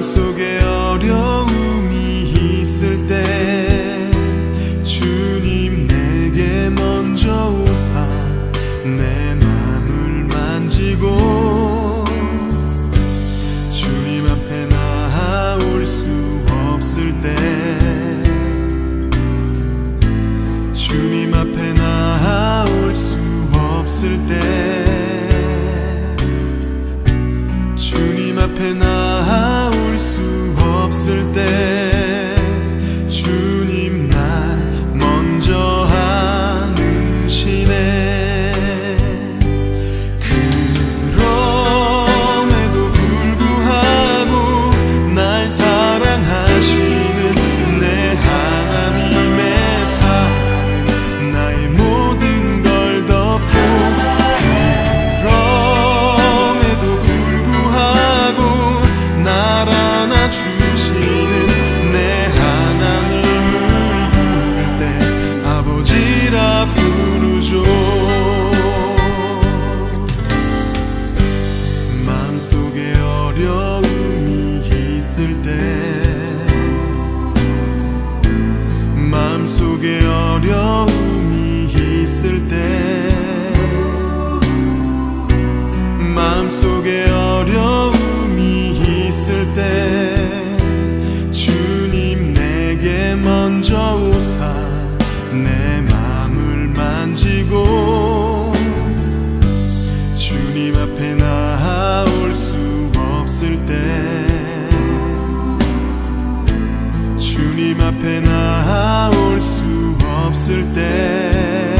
마음속에 어려움이 있을 때 주님 내게 먼저 오사 내 맘을 만지고 주님 앞에 나아올 수 없을 때 주님 앞에 나아올 수 없을 때 주님 앞에 나아올 수 없을 때 주님 날 먼저 안으시네. 그럼에도 불구하고 날 사랑하시는 내 하나님의 사랑 나의 모든 걸 덮고 그럼에도 불구하고 날 안아주시는 내 하나님을 부를 때 아버지라 부르죠. 마음속에 어려움이 있을 때 마음속에 어려움이 있을 때 마음속에 어려움이 있을 때 주님 내게 먼저 오사 내 맘을 만지고 주님 앞에 나아올 수 없을 때 주님 앞에 나아올 수 없을 때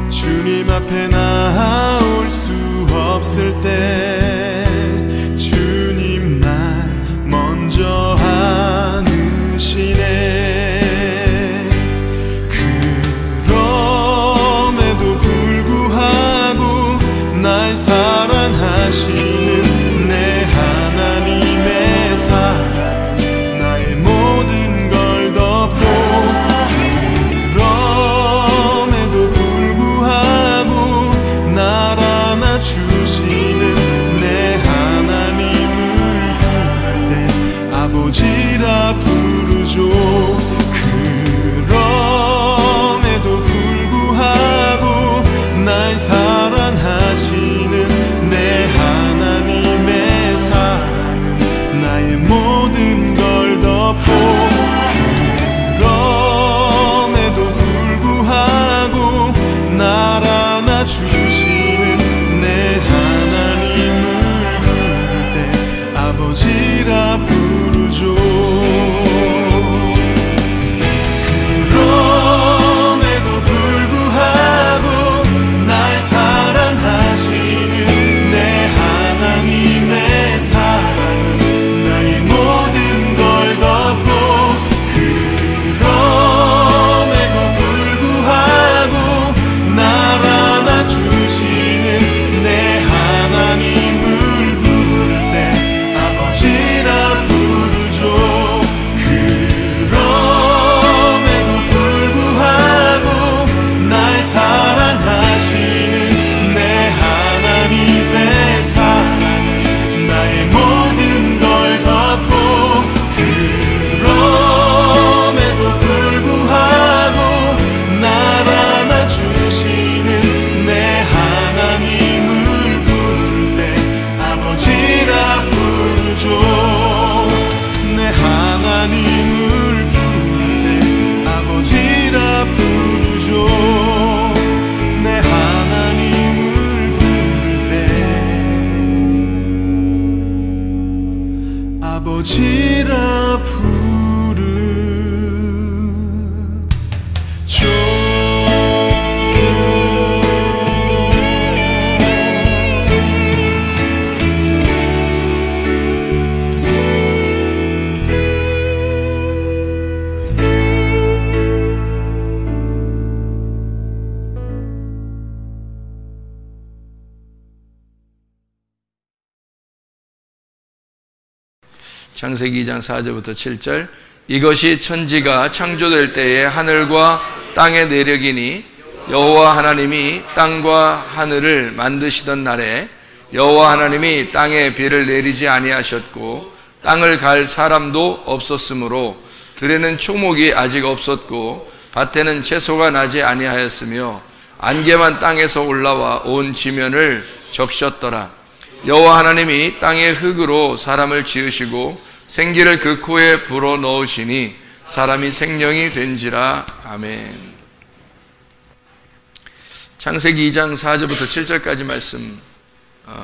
주님 앞에 나아올 수 없을 때 주님 날 먼저 안으시네. 그럼에도 불구하고 날 사랑하시는 내 하나님의 사랑 나의 모든 걸 덮고 그럼에도 불구하고 날 안아주시는 내 하나님을 부를 때 아버지라 부르죠. 그럼에도 불구하고 날 사랑하시는 내 하나님의 사랑은 나의 모든 걸 덮고 그럼에도 불구하고 날 안아주시는 내 하나님을 부를 때 아버지라 부르죠. 그럼에도 불구하고 날 사랑하시는 내 하나님의 사랑은 나의 모든 걸 덮고 그럼에도 불구하고 날 안아주시는 내 하나님을 부를 때 아버지라 부르죠. 그럼에도 불구하고 날 사랑하시는 내 하나님의 사랑은 나의 모든 걸 덮고 그럼에도 불구하고 날 안아주시는 내 하나님을 부를 때 아버지라 부르죠. 내 하나님을 부를 때 아버지라 부르죠. 내 하나님을 부를 때 아버지라 부르죠. 창세기 2장 4절부터 7절. 이것이 천지가 창조될 때에 하늘과 땅의 내력이니 여호와 하나님이 땅과 하늘을 만드시던 날에 여호와 하나님이 땅에 비를 내리지 아니하셨고 땅을 갈 사람도 없었으므로 들에는 초목이 아직 없었고 밭에는 채소가 나지 아니하였으며 안개만 땅에서 올라와 온 지면을 적셨더라. 여호와 하나님이 땅의 흙으로 사람을 지으시고 생기를 그 코에 불어 넣으시니 사람이 생명이 된지라. 아멘. 창세기 2장 4절부터 7절까지 말씀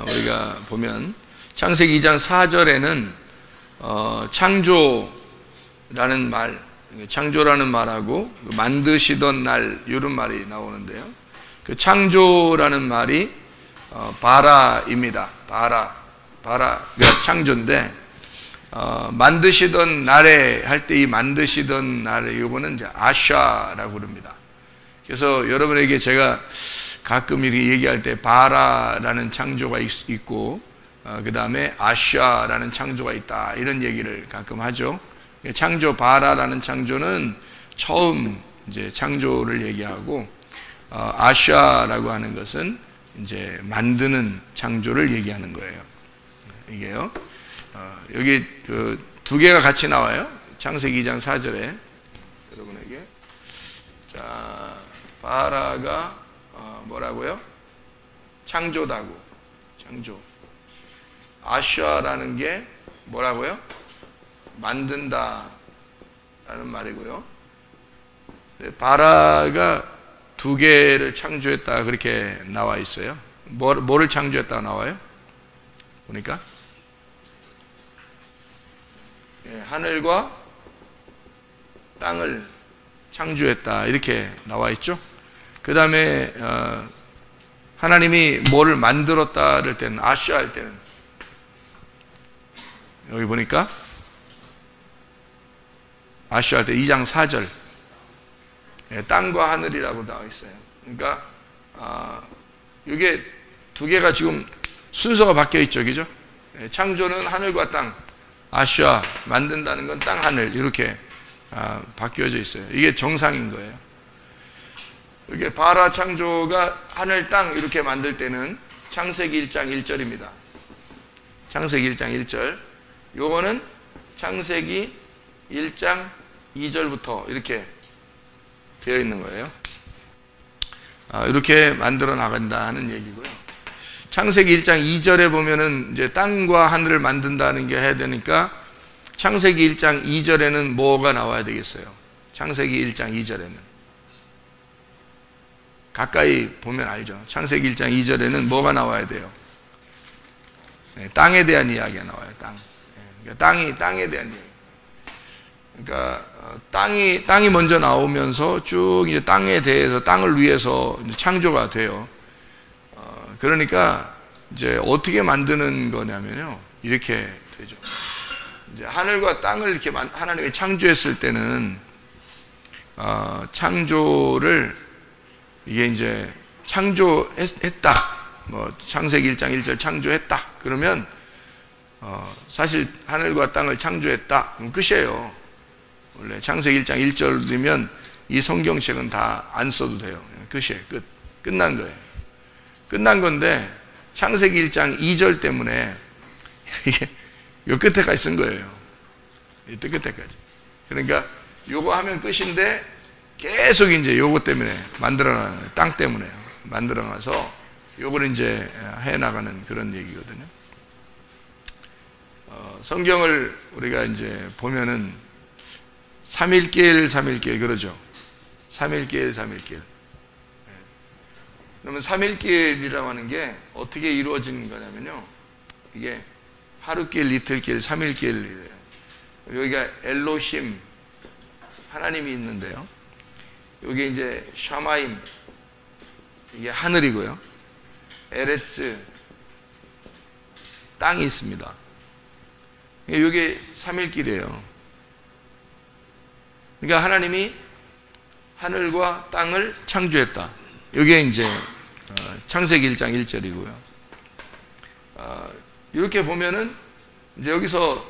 우리가 보면 창세기 2장 4절에는 창조라는 말, 창조라는 말하고 만드시던 날 이런 말이 나오는데요. 그 창조라는 말이 바라입니다. 바라가 창조인데 만드시던 날에 할 때 이 만드시던 날에 이거는 이제 아샤라고 부릅니다. 그래서 여러분에게 제가 가끔 이렇게 얘기할 때 바라라는 창조가 있고 그 다음에 아샤라는 창조가 있다 이런 얘기를 가끔 하죠. 창조 바라라는 창조는 처음 이제 창조를 얘기하고 아샤라고 하는 것은 이제 만드는 창조를 얘기하는 거예요. 이게요. 여기 그 두 개가 같이 나와요. 창세기 2장 4절에 여러분에게 자 바라가 뭐라고요? 창조다고. 창조. 아샤라는 게 뭐라고요? 만든다 라는 말이고요. 바라가 두 개를 창조했다 그렇게 나와 있어요. 뭐를 창조했다고 나와요? 보니까 하늘과 땅을 창조했다 이렇게 나와 있죠. 그 다음에 하나님이 뭐를 만들었다 할 때는 아샤 할 때는 여기 보니까 아샤 할 때 2장 4절 땅과 하늘이라고 나와 있어요. 그러니까 이게 두 개가 지금 순서가 바뀌어 있죠, 그죠? 창조는 하늘과 땅, 아샤 만든다는 건 땅, 하늘 이렇게 바뀌어져 있어요. 이게 정상인 거예요. 이게 바라 창조가 하늘, 땅 이렇게 만들 때는 창세기 1장 1절입니다. 창세기 1장 1절. 요거는 창세기 1장 2절부터 이렇게 되어 있는 거예요. 이렇게 만들어 나간다 하는 얘기고요. 창세기 1장 2절에 보면은 이제 땅과 하늘을 만든다는 게 해야 되니까 창세기 1장 2절에는 뭐가 나와야 되겠어요? 창세기 1장 2절에는 가까이 보면 알죠. 창세기 1장 2절에는 뭐가 나와야 돼요? 땅에 대한 이야기가 나와요. 땅에 대한 이야기. 그러니까 땅이 먼저 나오면서 쭉 이제 땅에 대해서 땅을 위해서 이제 창조가 돼요. 그러니까 이제 어떻게 만드는 거냐면요, 이렇게 되죠. 이제 하늘과 땅을 이렇게 하나님이 창조했을 때는 창조를 이게 이제 창조했다. 뭐 창세기 1장 1절 창조했다. 그러면 사실 하늘과 땅을 창조했다. 그럼 끝이에요. 원래 창세기 1장 1절이면 이 성경책은 다 안 써도 돼요. 끝이에요. 끝난 거예요. 끝난 건데 창세기 1장 2절 때문에 이게 요 끝에까지 쓴 거예요. 이 끝에까지. 그러니까 요거 하면 끝인데 계속 이제 요거 때문에 땅 때문에 만들어놔서 요걸 이제 해 나가는 그런 얘기거든요. 성경을 우리가 이제 보면은 3일길 그러죠. 3일길. 그러면 3일길이라고 하는 게 어떻게 이루어진 거냐면요, 이게 하루길, 이틀길, 3일길이래요. 여기가 엘로힘 하나님이 있는데요, 여기 이제 샤마임 이게 하늘이고요, 에레츠 땅이 있습니다. 이게 3일길이에요. 그러니까 하나님이 하늘과 땅을 창조했다. 이게 이제 창세기 1장 1절이고요. 이렇게 보면은 이제 여기서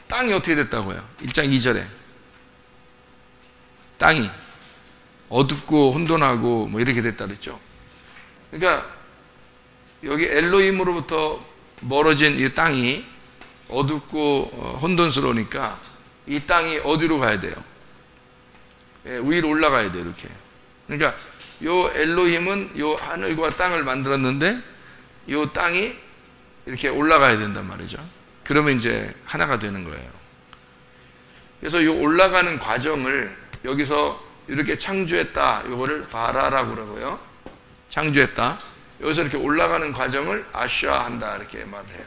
땅이 어떻게 됐다고요? 1장 2절에 땅이 어둡고 혼돈하고 뭐 이렇게 됐다 그랬죠. 그러니까 여기 엘로힘으로부터 멀어진 이 땅이 어둡고 혼돈스러우니까 이 땅이 어디로 가야 돼요? 위로 올라가야 돼요. 이렇게. 그러니까 요 엘로힘은 요 하늘과 땅을 만들었는데 요 땅이 이렇게 올라가야 된단 말이죠. 그러면 이제 하나가 되는 거예요. 그래서 요 올라가는 과정을 여기서 이렇게 창조했다. 요거를 바라라고 그러고요. 창조했다. 여기서 이렇게 올라가는 과정을 아샤한다. 이렇게 말을 해요.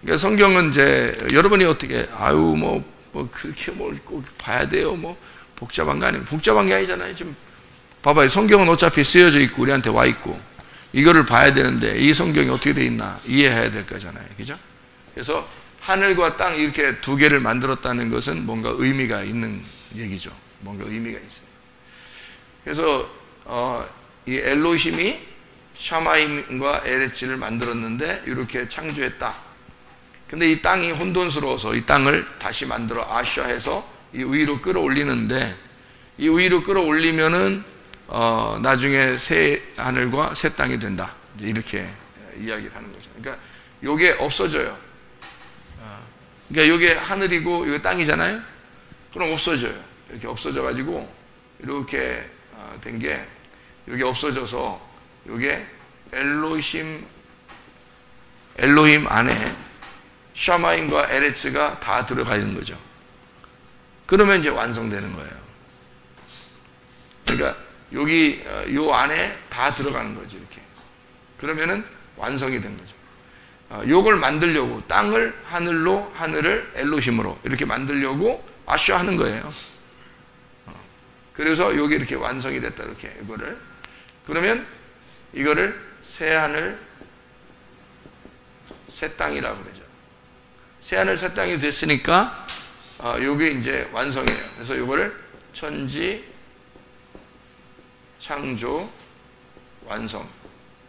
그러니까 성경은 이제 여러분이 어떻게 뭐 그렇게 뭘 꼭 봐야 돼요. 뭐 복잡한 거 아니에요. 복잡한 게 아니잖아요. 지금 봐봐요. 성경은 어차피 쓰여져 있고 우리한테 와 있고 이거를 봐야 되는데 이 성경이 어떻게 돼 있나 이해해야 될 거잖아요. 그죠? 그래서 하늘과 땅 이렇게 두 개를 만들었다는 것은 뭔가 의미가 있는 얘기죠. 뭔가 의미가 있어요. 그래서 이 엘로힘이 샤마임과 에레츠를 만들었는데 이렇게 창조했다. 근데 이 땅이 혼돈스러워서 이 땅을 다시 만들어 아샤해서 이 위로 끌어올리는데 이 위로 끌어올리면은 나중에 새 하늘과 새 땅이 된다. 이렇게 이야기를 하는 거죠. 그러니까 요게 없어져요. 그러니까 요게 하늘이고 요게 땅이잖아요. 그럼 없어져요. 이렇게 없어져 가지고 이렇게 된 게 요게 없어져서 요게 엘로힘 안에 샤마임과 에레츠가 다 들어가 있는 거죠. 그러면 이제 완성되는 거예요. 그러니까 여기 요 안에 다 들어가는 거죠. 이렇게. 그러면은 완성이 된 거죠. 요걸 만들려고 땅을 하늘로 하늘을 엘로힘으로 이렇게 만들려고 아쇼하는 거예요. 그래서 요게 이렇게 완성이 됐다. 이렇게 이거를. 그러면 이거를 새 하늘 새 땅이라고 그러죠. 새 하늘 새 땅이 됐으니까 요게 이제 완성이에요. 그래서 요거를 천지 창조 완성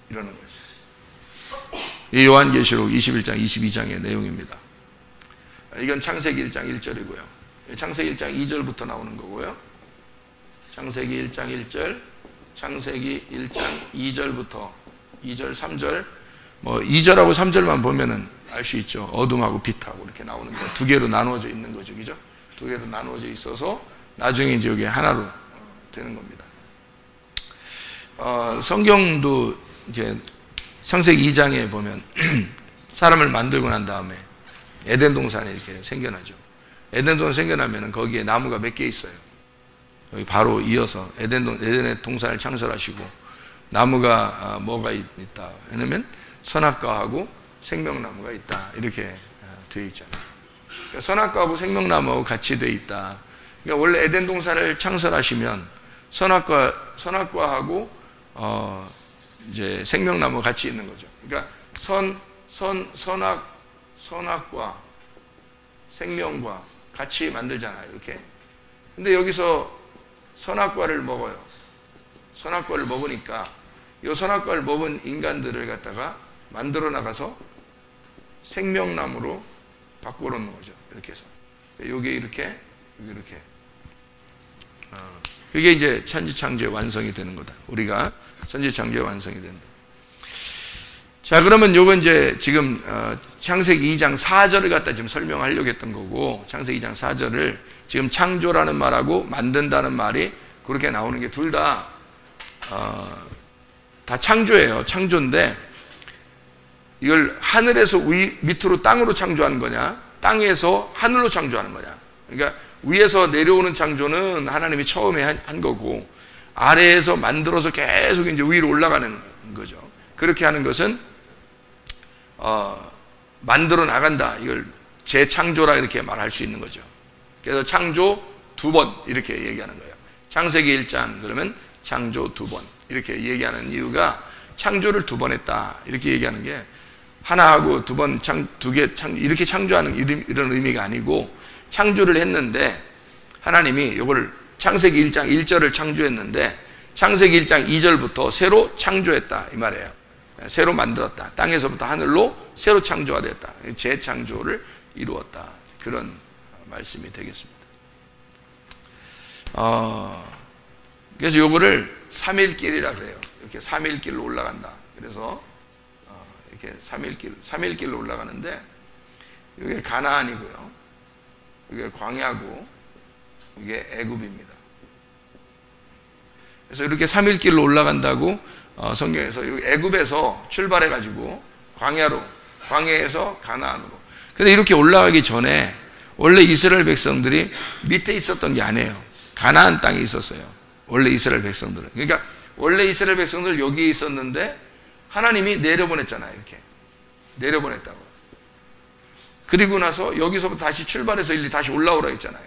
이러는 거죠. 이 요한계시록 21장 22장의 내용입니다. 이건 창세기 1장 1절이고요. 창세기 1장 2절부터 나오는 거고요. 창세기 1장 1절, 창세기 1장 2절부터 2절, 3절, 뭐 2절하고 3절만 보면은 알 수 있죠. 어둠하고 빛하고 이렇게 나오는 거. 두 개로 나누어져 있는 거죠. 그죠? 두 개로 나누어져 있어서 나중에 이제 여기 하나로 되는 겁니다. 성경도 이제 창세기 2장에 보면 사람을 만들고 난 다음에 에덴 동산에 이렇게 생겨나죠. 에덴 동산 생겨나면은 거기에 나무가 몇 개 있어요. 여기 바로 이어서 에덴의 동산을 창설하시고 나무가 뭐가 있다. 왜냐면 선악과하고 생명나무가 있다. 이렇게 되어 있잖아요. 그러니까 선악과하고 생명나무하고 같이 되어 있다. 그러니까 원래 에덴 동산을 창설하시면 선악과하고 이제 생명나무 같이 있는 거죠. 그러니까 선악과 생명과 같이 만들잖아요. 이렇게. 근데 여기서 선악과를 먹어요. 선악과를 먹으니까 이 선악과를 먹은 인간들을 갖다가 만들어 나가서 생명나무로 바꿔 놓는 거죠. 이렇게 해서. 요게 이렇게, 요게 이렇게. 그게 이제 천지창조의 완성이 되는 거다. 우리가 천지창조의 완성이 된다. 자, 그러면 요건 이제 지금 창세기 2장 4절을 갖다 지금 설명하려고 했던 거고, 창세기 2장 4절을 지금 창조라는 말하고 만든다는 말이 그렇게 나오는 게 둘 다 창조예요. 창조인데 이걸 하늘에서 밑으로 땅으로 창조하는 거냐, 땅에서 하늘로 창조하는 거냐. 그러니까 위에서 내려오는 창조는 하나님이 처음에 한 거고, 아래에서 만들어서 계속 이제 위로 올라가는 거죠. 그렇게 하는 것은 만들어 나간다. 이걸 재창조라 이렇게 말할 수 있는 거죠. 그래서 창조 2번 이렇게 얘기하는 거예요. 창세기 1장 그러면 창조 2번 이렇게 얘기하는 이유가 창조를 2번 했다 이렇게 얘기하는 게 하나하고 2번 이렇게 창조하는 이런 의미가 아니고, 창조를 했는데 하나님이 이걸 창세기 1장 1절을 창조했는데 창세기 1장 2절부터 새로 창조했다 이 말이에요. 새로 만들었다. 땅에서부터 하늘로 새로 창조가 됐다. 재창조를 이루었다. 그런 말씀이 되겠습니다. 그래서 요거를 3일길이라 그래요. 이렇게 3일길로 올라간다. 그래서 이렇게 3일길로 올라가는데 이게 가나안이고요. 이게 광야고 이게 애굽입니다. 그래서 이렇게 3일길로 올라간다고 성경에서 애굽에서 출발해가지고 광야에서 가나안으로. 근데 이렇게 올라가기 전에 원래 이스라엘 백성들이 밑에 있었던 게 아니에요. 가나안 땅에 있었어요. 원래 이스라엘 백성들은. 그러니까 원래 이스라엘 백성들 여기에 있었는데 하나님이 내려보냈잖아요. 이렇게 내려보냈다고. 그리고 나서 여기서부터 다시 출발해서 일리 다시 올라오라 했잖아요.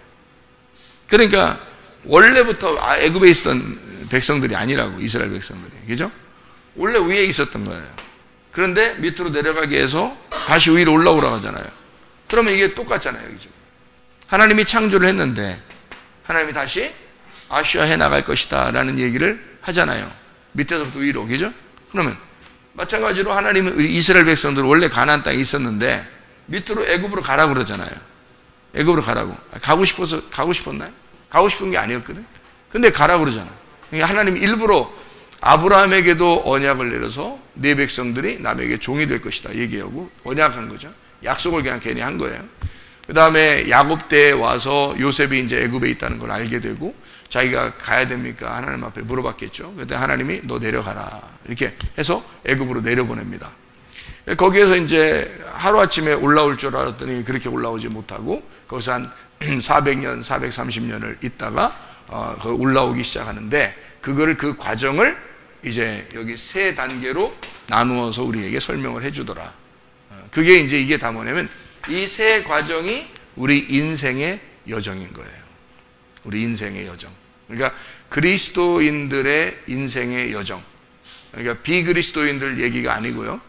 그러니까 원래부터 애굽에 있었던 백성들이 아니라고, 이스라엘 백성들이. 그죠? 원래 위에 있었던 거예요. 그런데 밑으로 내려가게 해서 다시 위로 올라오라고 하잖아요. 그러면 이게 똑같잖아요. 그죠? 하나님이 창조를 했는데 하나님이 다시 아슈아 해 나갈 것이다 라는 얘기를 하잖아요. 밑에서부터 위로. 그죠? 그러면 마찬가지로 하나님은 이스라엘 백성들 원래 가나안 땅에 있었는데 밑으로 애굽으로 가라고 그러잖아요. 애굽으로 가라고. 가고 싶었나요? 가고 싶은 게 아니었거든. 근데 가라고 그러잖아. 그러니까 하나님이 일부러 아브라함에게도 언약을 내려서 네 백성들이 남에게 종이 될 것이다 얘기하고 언약한 거죠. 약속을 그냥 괜히 한 거예요. 그 다음에 야곱 때에 와서 요셉이 이제 애굽에 있다는 걸 알게 되고 자기가 가야 됩니까? 하나님 앞에 물어봤겠죠. 그때 하나님이 너 내려가라 이렇게 해서 애굽으로 내려보냅니다. 거기에서 이제 하루아침에 올라올 줄 알았더니 그렇게 올라오지 못하고 거기서 한 400년, 430년을 있다가 올라오기 시작하는데 그 과정을 이제 여기 세 단계로 나누어서 우리에게 설명을 해주더라. 그게 이제 이게 다 뭐냐면 이 세 과정이 우리 인생의 여정인 거예요. 우리 인생의 여정. 그러니까 그리스도인들의 인생의 여정. 그러니까 비그리스도인들 얘기가 아니고요.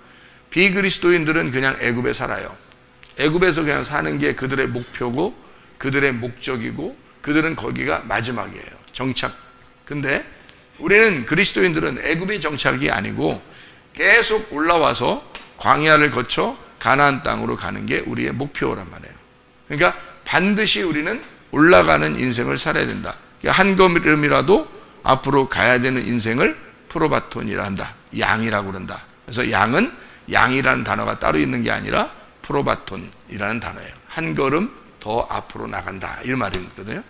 비그리스도인들은 그냥 애굽에 살아요. 애굽에서 그냥 사는 게 그들의 목표고 그들의 목적이고 그들은 거기가 마지막이에요. 정착. 근데 우리는 그리스도인들은 애굽이 정착이 아니고 계속 올라와서 광야를 거쳐 가나안 땅으로 가는 게 우리의 목표란 말이에요. 그러니까 반드시 우리는 올라가는 인생을 살아야 된다. 한 걸음이라도 앞으로 가야 되는 인생을 프로바톤이라 한다. 양이라고 그런다. 그래서 양이라는 단어가 따로 있는 게 아니라 프로바톤이라는 단어예요. 한 걸음 더 앞으로 나간다 이 말이거든요.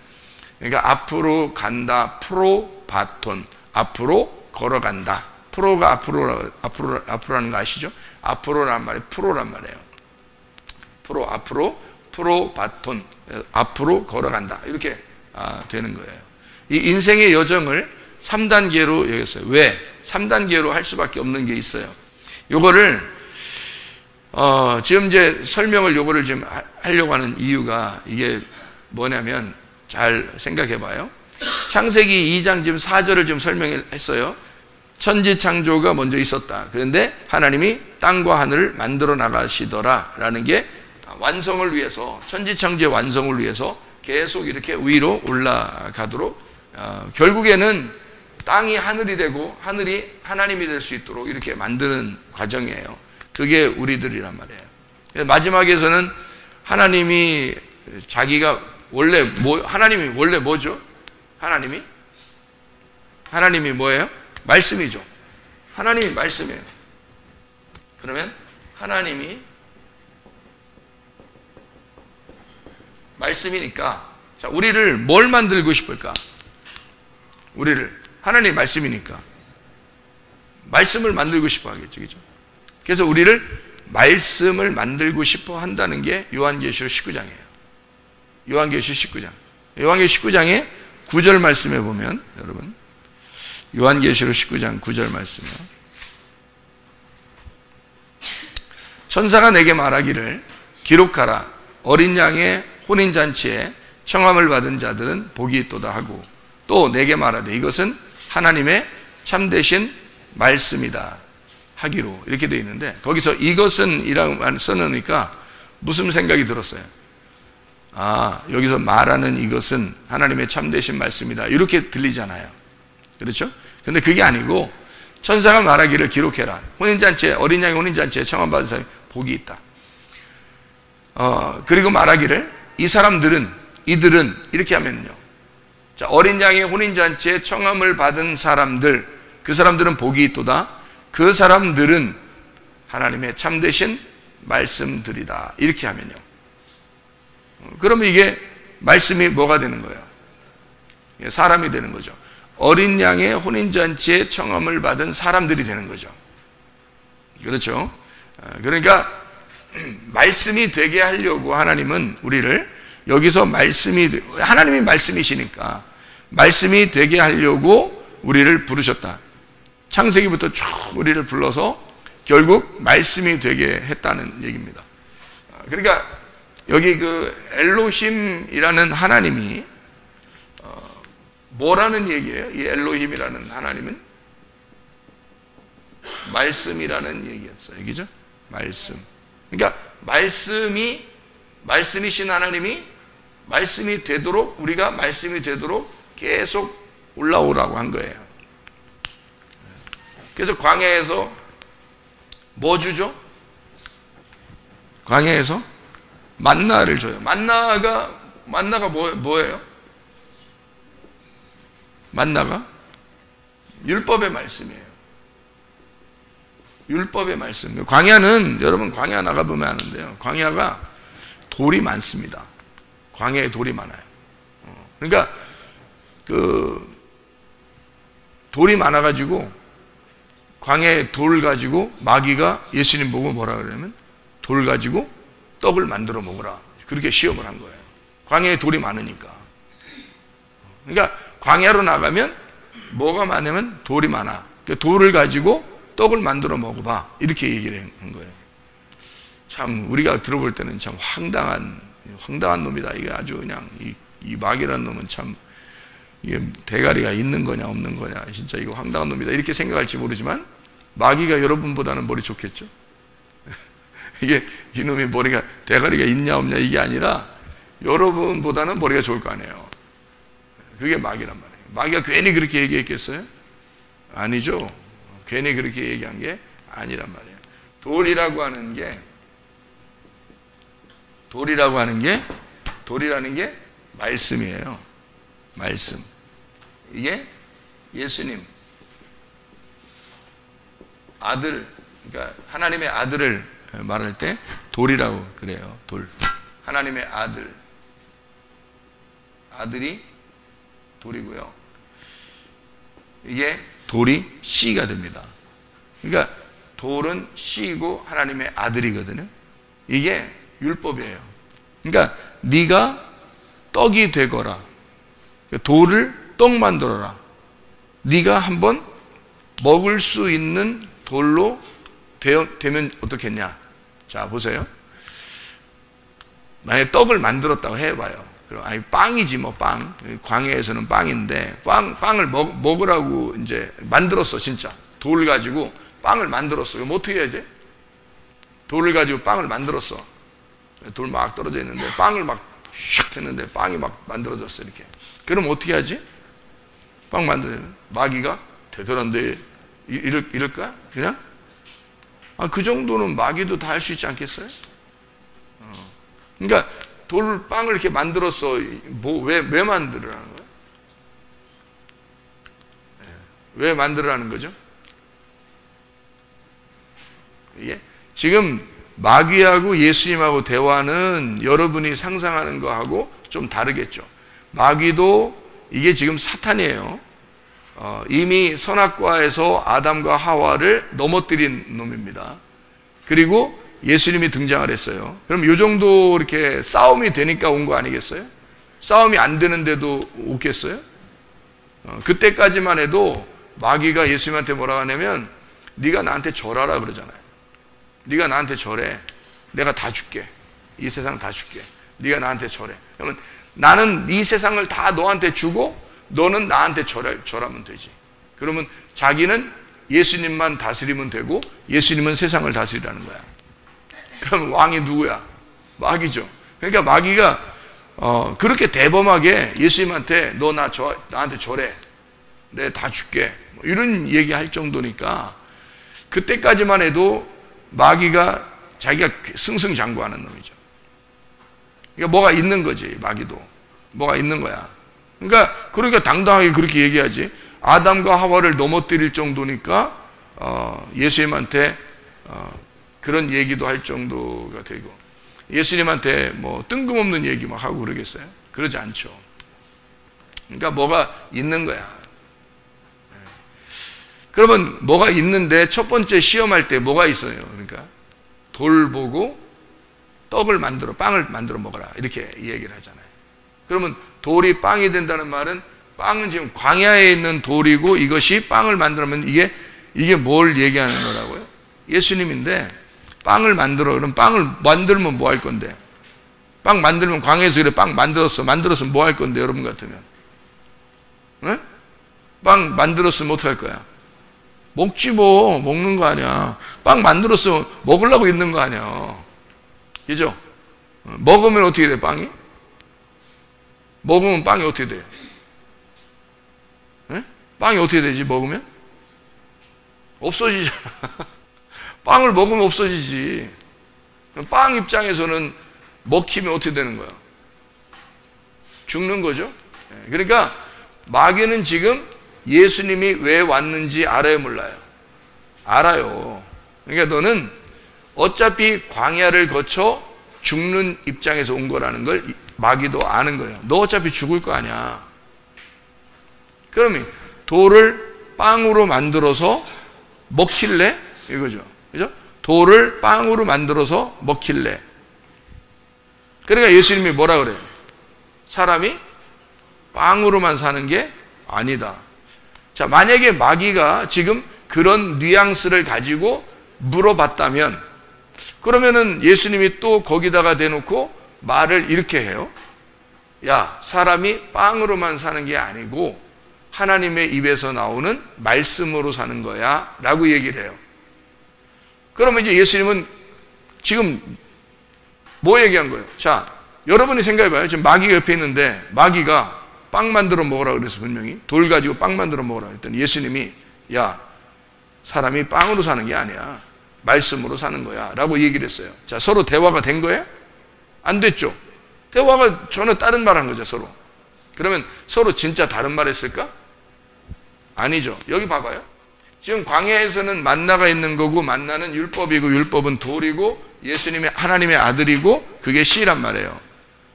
그러니까 앞으로 간다. 프로바톤. 앞으로 걸어간다. 프로가 앞으로라는 거 아시죠? 앞으로란 말이 프로란 말이에요. 앞으로 프로바톤. 앞으로 걸어간다. 이렇게 되는 거예요. 이 인생의 여정을 3단계로 얘기했어요. 왜? 3단계로 할 수밖에 없는 게 있어요. 요거를 지금 이제 설명을 요거를 지금 하려고 하는 이유가 이게 뭐냐면 잘 생각해 봐요. 창세기 2장 지금 4절을 좀 설명했어요. 천지창조가 먼저 있었다. 그런데 하나님이 땅과 하늘을 만들어 나가시더라 라는 게 완성을 위해서, 천지창조의 완성을 위해서 계속 이렇게 위로 올라가도록 결국에는 땅이 하늘이 되고 하늘이 하나님이 될 수 있도록 이렇게 만드는 과정이에요. 그게 우리들이란 말이에요. 마지막에서는 하나님이 자기가 하나님이 원래 뭐죠? 하나님이 뭐예요? 말씀이죠. 하나님이 말씀이에요. 그러면 하나님이 말씀이니까 자, 우리를 뭘 만들고 싶을까? 하나님이 말씀이니까 말씀을 만들고 싶어 하겠죠. 그죠? 그래서 우리를 말씀을 만들고 싶어 한다는 게 요한계시록 19장이에요. 요한계시록 19장. 요한계시록 19장에 9절 말씀에 보면 여러분 요한계시록 19장 9절 말씀이요. 천사가 내게 말하기를 기록하라. 어린 양의 혼인잔치에 청함을 받은 자들은 복이 있도다 하고 또 내게 말하되 이것은 하나님의 참되신 말씀이다 하기로 이렇게 되어 있는데 거기서 이것은 이라고 써놓으니까 무슨 생각이 들었어요? 여기서 말하는 이것은 하나님의 참되신 말씀이다 이렇게 들리잖아요. 그렇죠? 근데 그게 아니고 천사가 말하기를 기록해라. 혼인잔치에 어린 양의 혼인잔치에 청함 받은 사람이 복이 있다. 그리고 말하기를 이들은 이렇게 하면요. 자, 어린 양의 혼인잔치에 청함을 받은 사람들, 그 사람들은 복이 있도다. 그 사람들은 하나님의 참되신 말씀들이다. 이렇게 하면요. 그러면 이게 말씀이 뭐가 되는 거예요? 사람이 되는 거죠. 어린 양의 혼인잔치에 청함을 받은 사람들이 되는 거죠. 그렇죠? 그러니까 말씀이 되게 하려고 하나님은 우리를 여기서 하나님이 말씀이시니까 말씀이 되게 하려고 우리를 부르셨다. 창세기부터 쭉 우리를 불러서 결국 말씀이 되게 했다는 얘기입니다. 그러니까 여기 그 엘로힘이라는 하나님이 뭐라는 얘기예요? 이 엘로힘이라는 하나님은 말씀이라는 얘기였어요. 여기죠? 말씀. 그러니까 말씀이신 하나님이 말씀이 되도록, 우리가 말씀이 되도록 계속 올라오라고 한 거예요. 그래서 광야에서 뭐 주죠? 광야에서 만나를 줘요. 만나가 뭐예요? 만나가 율법의 말씀이에요. 율법의 말씀. 광야는 여러분 광야 나가보면 아는데요. 광야가 돌이 많습니다. 광야에 돌이 많아요. 그러니까 그 돌이 많아가지고 광야에 돌 가지고 마귀가 예수님 보고 뭐라 그러냐면 돌 가지고 떡을 만들어 먹으라. 그렇게 시험을 한 거예요. 광야에 돌이 많으니까. 그러니까 광야로 나가면 뭐가 많으면 돌이 많아. 그 돌을 가지고 떡을 만들어 먹어봐. 이렇게 얘기를 한 거예요. 참 우리가 들어볼 때는 참 황당한 놈이다. 이게 아주 그냥 이 마귀라는 놈은 참 이게 대가리가 있는 거냐 없는 거냐 진짜 이거 황당한 놈이다. 이렇게 생각할지 모르지만 마귀가 여러분보다는 머리 좋겠죠. 이게 이놈이 머리가 대가리가 있냐 없냐 이게 아니라 여러분보다는 머리가 좋을 거 아니에요. 그게 마귀란 말이에요. 마귀가 괜히 그렇게 얘기했겠어요? 아니죠. 괜히 그렇게 얘기한 게 아니란 말이에요. 돌이라고 하는 게 말씀이에요. 말씀. 이게 예수님 아들, 그러니까 하나님의 아들을 말할 때 돌이라고 그래요. 돌. 하나님의 아들이 돌이고요. 이게 돌이 씨가 됩니다. 그러니까 돌은 씨이고 하나님의 아들이거든요. 이게 율법이에요. 그러니까 네가 떡이 되거라. 돌을 떡 만들어라. 네가 한번 먹을 수 있는 돌로 되면 어떻겠냐. 자 보세요. 만약에 떡을 만들었다고 해봐요. 그럼 아니 빵이지 뭐 빵. 광야에서는 빵인데 빵을 먹으라고 이제 만들었어. 진짜 돌을 가지고 빵을 만들었어. 그럼 어떻게 해야지? 돌을 가지고 빵을 만들었어. 돌 막 떨어져 있는데 빵을 막 슉 했는데 빵이 막 만들어졌어. 이렇게. 그럼 어떻게 하지? 빵 만들면 마귀가 대단한데 이럴까? 그냥? 그 정도는 마귀도 다 할 수 있지 않겠어요? 그러니까 돌빵을 이렇게 만들었어. 왜 만들으라는 거예요? 왜 만들으라는 거죠? 이게 지금 마귀하고 예수님하고 대화는 여러분이 상상하는 거하고 좀 다르겠죠. 마귀도 이게 지금 사탄이에요. 이미 선악과에서 아담과 하와를 넘어뜨린 놈입니다. 그리고 예수님이 등장을 했어요. 그럼 이 정도 이렇게 싸움이 되니까 온 거 아니겠어요? 싸움이 안 되는데도 오겠어요? 그때까지만 해도 마귀가 예수님한테 뭐라고 하냐면 네가 나한테 절하라 그러잖아요. 네가 나한테 절해. 내가 다 줄게. 이 세상 다 줄게. 네가 나한테 절해. 그러면 나는 이 세상을 다 너한테 주고 너는 나한테 절하면 되지. 그러면 자기는 예수님만 다스리면 되고 예수님은 세상을 다스리라는 거야. 그럼 왕이 누구야? 마귀죠. 그러니까 마귀가 그렇게 대범하게 예수님한테 너 나한테 절해. 내가 다 줄게. 이런 얘기할 정도니까 그때까지만 해도 마귀가 자기가 승승장구하는 놈이죠. 그러니까 뭐가 있는 거지. 마귀도 뭐가 있는 거야. 그러니까 당당하게 그렇게 얘기하지. 아담과 하와를 넘어뜨릴 정도니까 예수님한테 그런 얘기도 할 정도가 되고, 예수님한테 뭐 뜬금없는 얘기 막 하고 그러겠어요? 그러지 않죠. 그러니까 뭐가 있는 거야. 그러면 뭐가 있는데 첫 번째 시험할 때 뭐가 있어요? 그러니까 돌 보고 빵을 만들어 먹어라, 이렇게 얘기를 하잖아요. 그러면 돌이 빵이 된다는 말은, 빵은 지금 광야에 있는 돌이고 이것이 빵을 만들면 이게 뭘 얘기하는 거라고요? 예수님인데 빵을 만들어. 그럼 빵을 만들면 뭐 할 건데? 빵 만들면, 광야에서 그래 빵 만들었으면 뭐 할 건데, 여러분 같으면? 네? 빵 만들었으면 어떡할 거야? 먹지 뭐. 먹는 거 아니야. 빵 만들었으면 먹으려고 있는 거 아니야. 그죠? 먹으면 어떻게 돼, 빵이? 먹으면 빵이 어떻게 돼요? 네? 빵이 어떻게 되지, 먹으면? 없어지잖아. 빵을 먹으면 없어지지. 빵 입장에서는 먹히면 어떻게 되는 거야? 죽는 거죠. 그러니까 마귀는 지금 예수님이 왜 왔는지 알아요, 몰라요? 알아요. 그러니까 너는 어차피 광야를 거쳐 죽는 입장에서 온 거라는 걸 마귀도 아는 거예요. 너 어차피 죽을 거 아니야. 그러면 돌을 빵으로 만들어서 먹힐래? 이거죠. 그죠? 돌을 빵으로 만들어서 먹힐래? 그러니까 예수님이 뭐라 그래요? 사람이 빵으로만 사는 게 아니다. 자, 만약에 마귀가 지금 그런 뉘앙스를 가지고 물어봤다면, 그러면은 예수님이 또 거기다가 대놓고 말을 이렇게 해요. 야, 사람이 빵으로만 사는 게 아니고 하나님의 입에서 나오는 말씀으로 사는 거야 라고 얘기를 해요. 그러면 이제 예수님은 지금 뭐 얘기한 거예요? 자, 여러분이 생각해봐요. 지금 마귀가 옆에 있는데, 마귀가 빵 만들어 먹으라 그래서 분명히 돌 가지고 빵 만들어 먹으라 했더니 예수님이, 야, 사람이 빵으로 사는 게 아니야, 말씀으로 사는 거야 라고 얘기를 했어요. 자, 서로 대화가 된 거예요? 안 됐죠. 대화가 전혀 다른 말 한 거죠, 서로. 그러면 서로 진짜 다른 말 했을까? 아니죠. 여기 봐봐요. 지금 광야에서는 만나가 있는 거고, 만나는 율법이고, 율법은 돌이고, 예수님이 하나님의 아들이고, 그게 씨란 말이에요.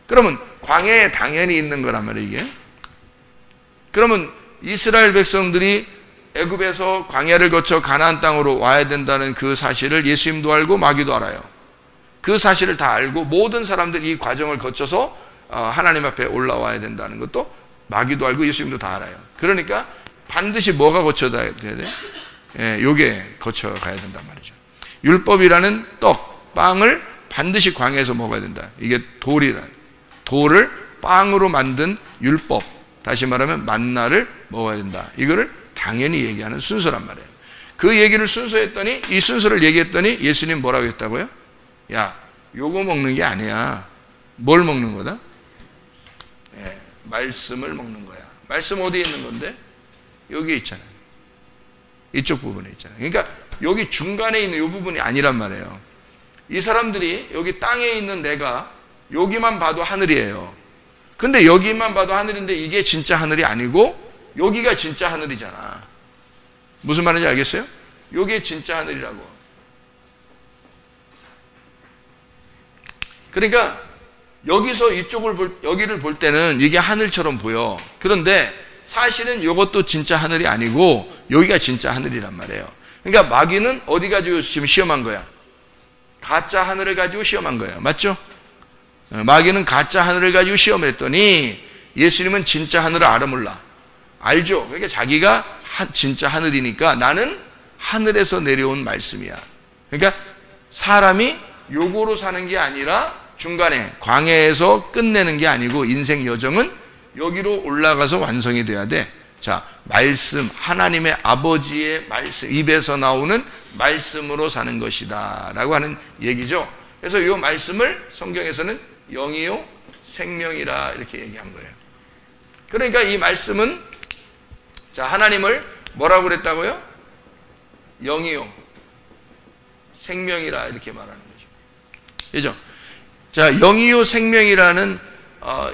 그러면 광야에 당연히 있는 거란 말이에요, 이게. 그러면 이스라엘 백성들이 애굽에서 광야를 거쳐 가나안 땅으로 와야 된다는 그 사실을 예수님도 알고 마귀도 알아요. 그 사실을 다 알고 모든 사람들이 이 과정을 거쳐서 하나님 앞에 올라와야 된다는 것도 마귀도 알고 예수님도 다 알아요. 그러니까 반드시 뭐가 거쳐야 돼? 요게 거쳐가야 된단 말이죠. 율법이라는 떡, 빵을 반드시 광야에서 먹어야 된다. 이게 돌을 빵으로 만든 율법, 다시 말하면 만나를 먹어야 된다. 이거를 당연히 얘기하는 순서란 말이에요. 그 얘기를 순서했더니, 이 순서를 얘기했더니 예수님 뭐라고 했다고요? 야, 요거 먹는 게 아니야. 뭘 먹는 거다? 말씀을 먹는 거야. 말씀 어디에 있는 건데? 여기에 있잖아요. 이쪽 부분에 있잖아요. 그러니까 여기 중간에 있는 이 부분이 아니란 말이에요. 이 사람들이 여기 땅에 있는 내가 여기만 봐도 하늘이에요. 근데 여기만 봐도 하늘인데 이게 진짜 하늘이 아니고 여기가 진짜 하늘이잖아. 무슨 말인지 알겠어요? 여기에 진짜 하늘이라고. 그러니까 여기서 여기를 볼 때는 이게 하늘처럼 보여. 그런데 사실은 이것도 진짜 하늘이 아니고 여기가 진짜 하늘이란 말이에요. 그러니까 마귀는 어디 가지고 지금 시험한 거야? 가짜 하늘을 가지고 시험한 거예요. 맞죠? 마귀는 가짜 하늘을 가지고 시험했더니 예수님은 진짜 하늘을 알아 몰라? 알죠? 그러니까 자기가 진짜 하늘이니까 나는 하늘에서 내려온 말씀이야. 그러니까 사람이 요거로 사는 게 아니라 중간에 광야에서 끝내는 게 아니고 인생 여정은 여기로 올라가서 완성이 돼야 돼. 자, 말씀, 하나님의 아버지의 말씀, 입에서 나오는 말씀으로 사는 것이다 라고 하는 얘기죠. 그래서 이 말씀을 성경에서는 영이요 생명이라 이렇게 얘기한 거예요. 그러니까 이 말씀은, 자, 하나님을 뭐라고 그랬다고요? 영이요 생명이라 이렇게 말하는 거죠. 그죠? 자, 영이요 생명이라는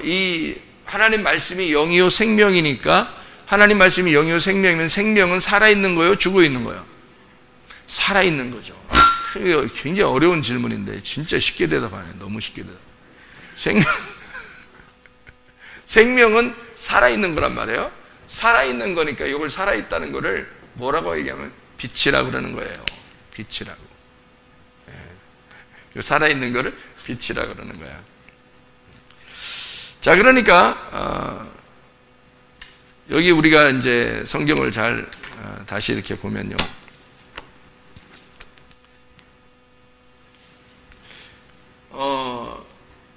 이 하나님 말씀이 영이요 생명이니까, 하나님 말씀이 영이요 생명이면 생명은 살아있는 거예요? 죽어있는 거예요? 살아있는 거죠. 참 굉장히 어려운 질문인데 진짜 쉽게 대답하네. 너무 쉽게 대답. 생명은 살아있는 거란 말이에요. 살아있는 거니까 이걸 살아있다는 거를 뭐라고 얘기하면 빛이라고 그러는 거예요. 빛이라고. 예. 살아있는 거를 빛이라고 그러는 거야. 자, 그러니까 여기 우리가 이제 성경을 잘 다시 이렇게 보면요.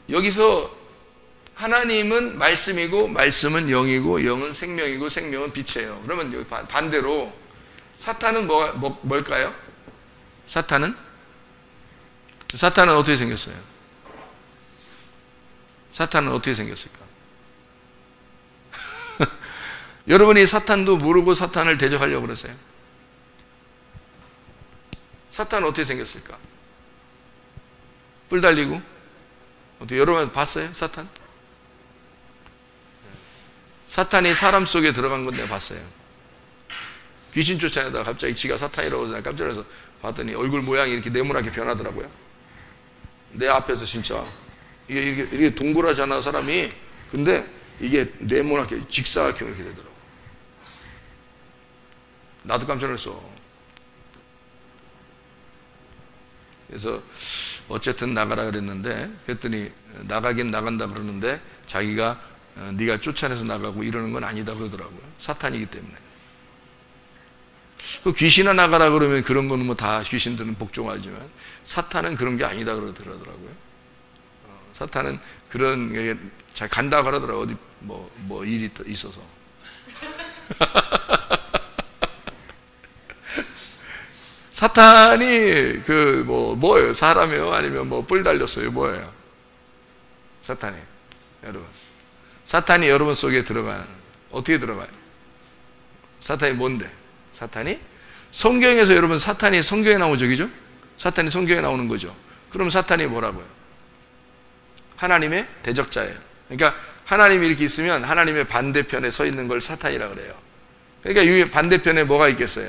여기서 하나님은 말씀이고 말씀은 영이고 영은 생명이고 생명은 빛이에요. 그러면 여기 반대로 사탄은 뭘까요? 사탄은 어떻게 생겼어요? 사탄은 어떻게 생겼을까? 여러분이 사탄도 모르고 사탄을 대적하려고 그러세요? 사탄은 어떻게 생겼을까? 뿔 달리고? 어떻게 여러분 봤어요? 사탄이 사람 속에 들어간 건 내가 봤어요. 귀신 쫓아내다가 갑자기 지가 사탄이라고 해서 깜짝 놀라서 봤더니 얼굴 모양이 이렇게 네모나게 변하더라고요. 내 앞에서 진짜 이게 동그랗잖아 사람이. 근데 이게 네모나게 직사각형 이렇게 되더라고. 나도 깜짝 놀랐어. 그래서 어쨌든 나가라 그랬는데, 그랬더니 나가긴 나간다 그러는데 자기가 네가 쫓아내서 나가고 이러는 건 아니다 그러더라고요. 사탄이기 때문에. 그 귀신아 나가라 그러면 그런 거는 뭐 다 귀신들은 복종하지만 사탄은 그런 게 아니다 그러더라고요. 사탄은 그런 게 잘 간다 그러더라고요. 어디 뭐 일이 있어서. 사탄이 뭐예요? 사람이요? 아니면 뭐 뿔 달렸어요? 뭐예요? 사탄이. 여러분. 사탄이 여러분 속에 들어가는, 어떻게 들어가요? 사탄이 뭔데? 사탄이? 성경에서 여러분 사탄이 성경에 나오죠, 그죠? 사탄이 성경에 나오는 거죠. 그럼 사탄이 뭐라고요? 하나님의 대적자예요. 그러니까 하나님이 이렇게 있으면 하나님의 반대편에 서 있는 걸 사탄이라고 그래요. 그러니까 이 반대편에 뭐가 있겠어요?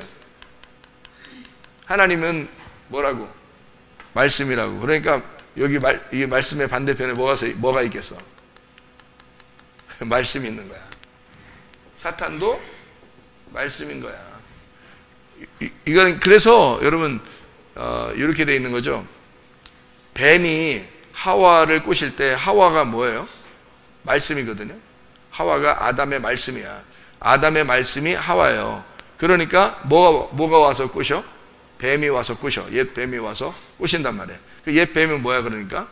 하나님은 뭐라고? 말씀이라고. 그러니까 여기 이 말씀의 반대편에 뭐가 있겠어? 말씀이 있는 거야. 사탄도 말씀인 거야. 이건 그래서 여러분 이렇게 돼 있는 거죠. 뱀이 하와를 꼬실 때 하와가 뭐예요? 말씀이거든요. 하와가 아담의 말씀이야. 아담의 말씀이 하와예요. 그러니까 뭐가 와서 꼬셔? 뱀이 와서 꼬셔. 옛 뱀이 와서 꼬신단 말이에요. 그 옛 뱀은 뭐야 그러니까?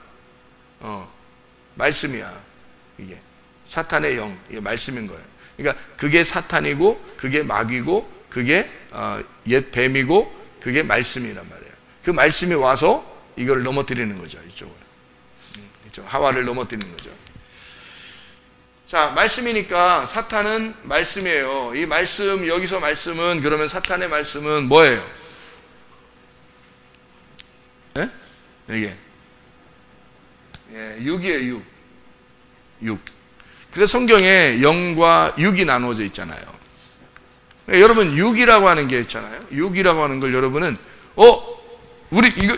말씀이야. 이게 사탄의 영, 이게 말씀인 거예요. 그러니까 그게 사탄이고 그게 마귀고 그게 옛 뱀이고 그게 말씀이란 말이에요. 그 말씀이 와서 이걸 넘어뜨리는 거죠. 이쪽으로. 하와를 넘어뜨리는 거죠. 자, 말씀이니까 사탄은 말씀이에요. 이 말씀, 여기서 말씀은, 그러면 사탄의 말씀은 뭐예요? 예? 이게 육이에요. 육. 그래서 성경에 영과 육이 나누어져 있잖아요. 여러분 육이라고 하는 게 있잖아요. 육이라고 하는 걸 여러분은 우리 이거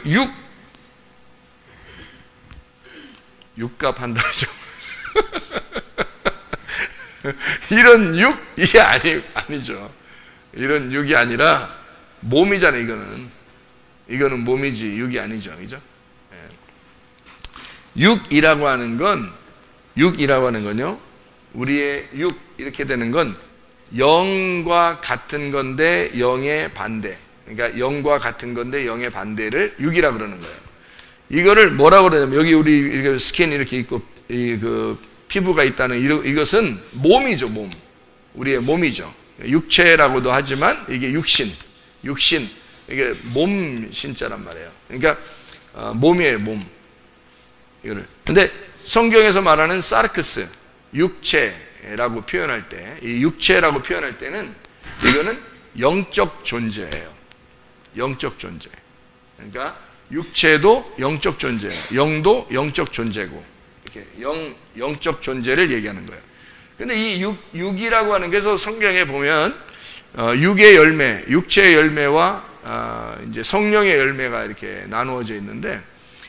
육값 한다 그죠? 이런 육? 이게 아니죠. 이런 육이 아니라 몸이잖아요. 이거는 몸이지 육이 아니죠. 그죠? 육이라고 하는 건요, 우리의 육 이렇게 되는 건 영과 같은 건데 영의 반대. 그러니까 영과 같은 건데 영의 반대를 육이라고 그러는 거예요. 이거를 뭐라고 그러냐면, 여기 우리 이렇게 스킨 이렇게 있고 그 피부가 있다는 이것은 몸이죠, 몸. 우리의 몸이죠. 육체라고도 하지만 이게 육신. 이게 몸 신자란 말이에요. 그러니까 몸이에요, 몸. 이거를. 근데 성경에서 말하는 사르크스, 육체라고 표현할 때, 이 육체라고 표현할 때는 이거는 영적 존재예요. 영적 존재. 그러니까 육체도 영적 존재예요. 영도 영적 존재고, 이렇게 영적 존재를 얘기하는 거예요. 근데 이 육이라고 하는 게, 그래서 성경에 보면 육의 열매, 육체의 열매와 이제 성령의 열매가 이렇게 나누어져 있는데,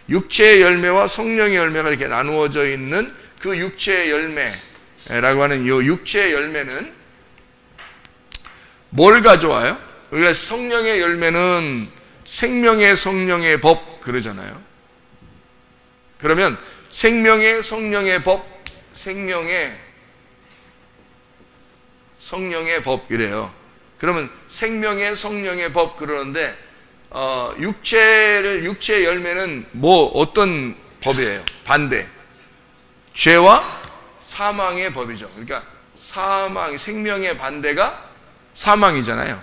육체의 열매와 성령의 열매가 이렇게 나누어져 있는 그 육체의 열매라고 하는 이 육체의 열매는 뭘 가져와요? 우리가 성령의 열매는 생명의 성령의 법 그러잖아요. 그러면 생명의 성령의 법, 생명의 성령의 법 이래요. 그러면 생명의 성령의 법 그러는데, 육체의 열매는 어떤 법이에요? 반대. 죄와 사망의 법이죠. 그러니까 생명의 반대가 사망이잖아요.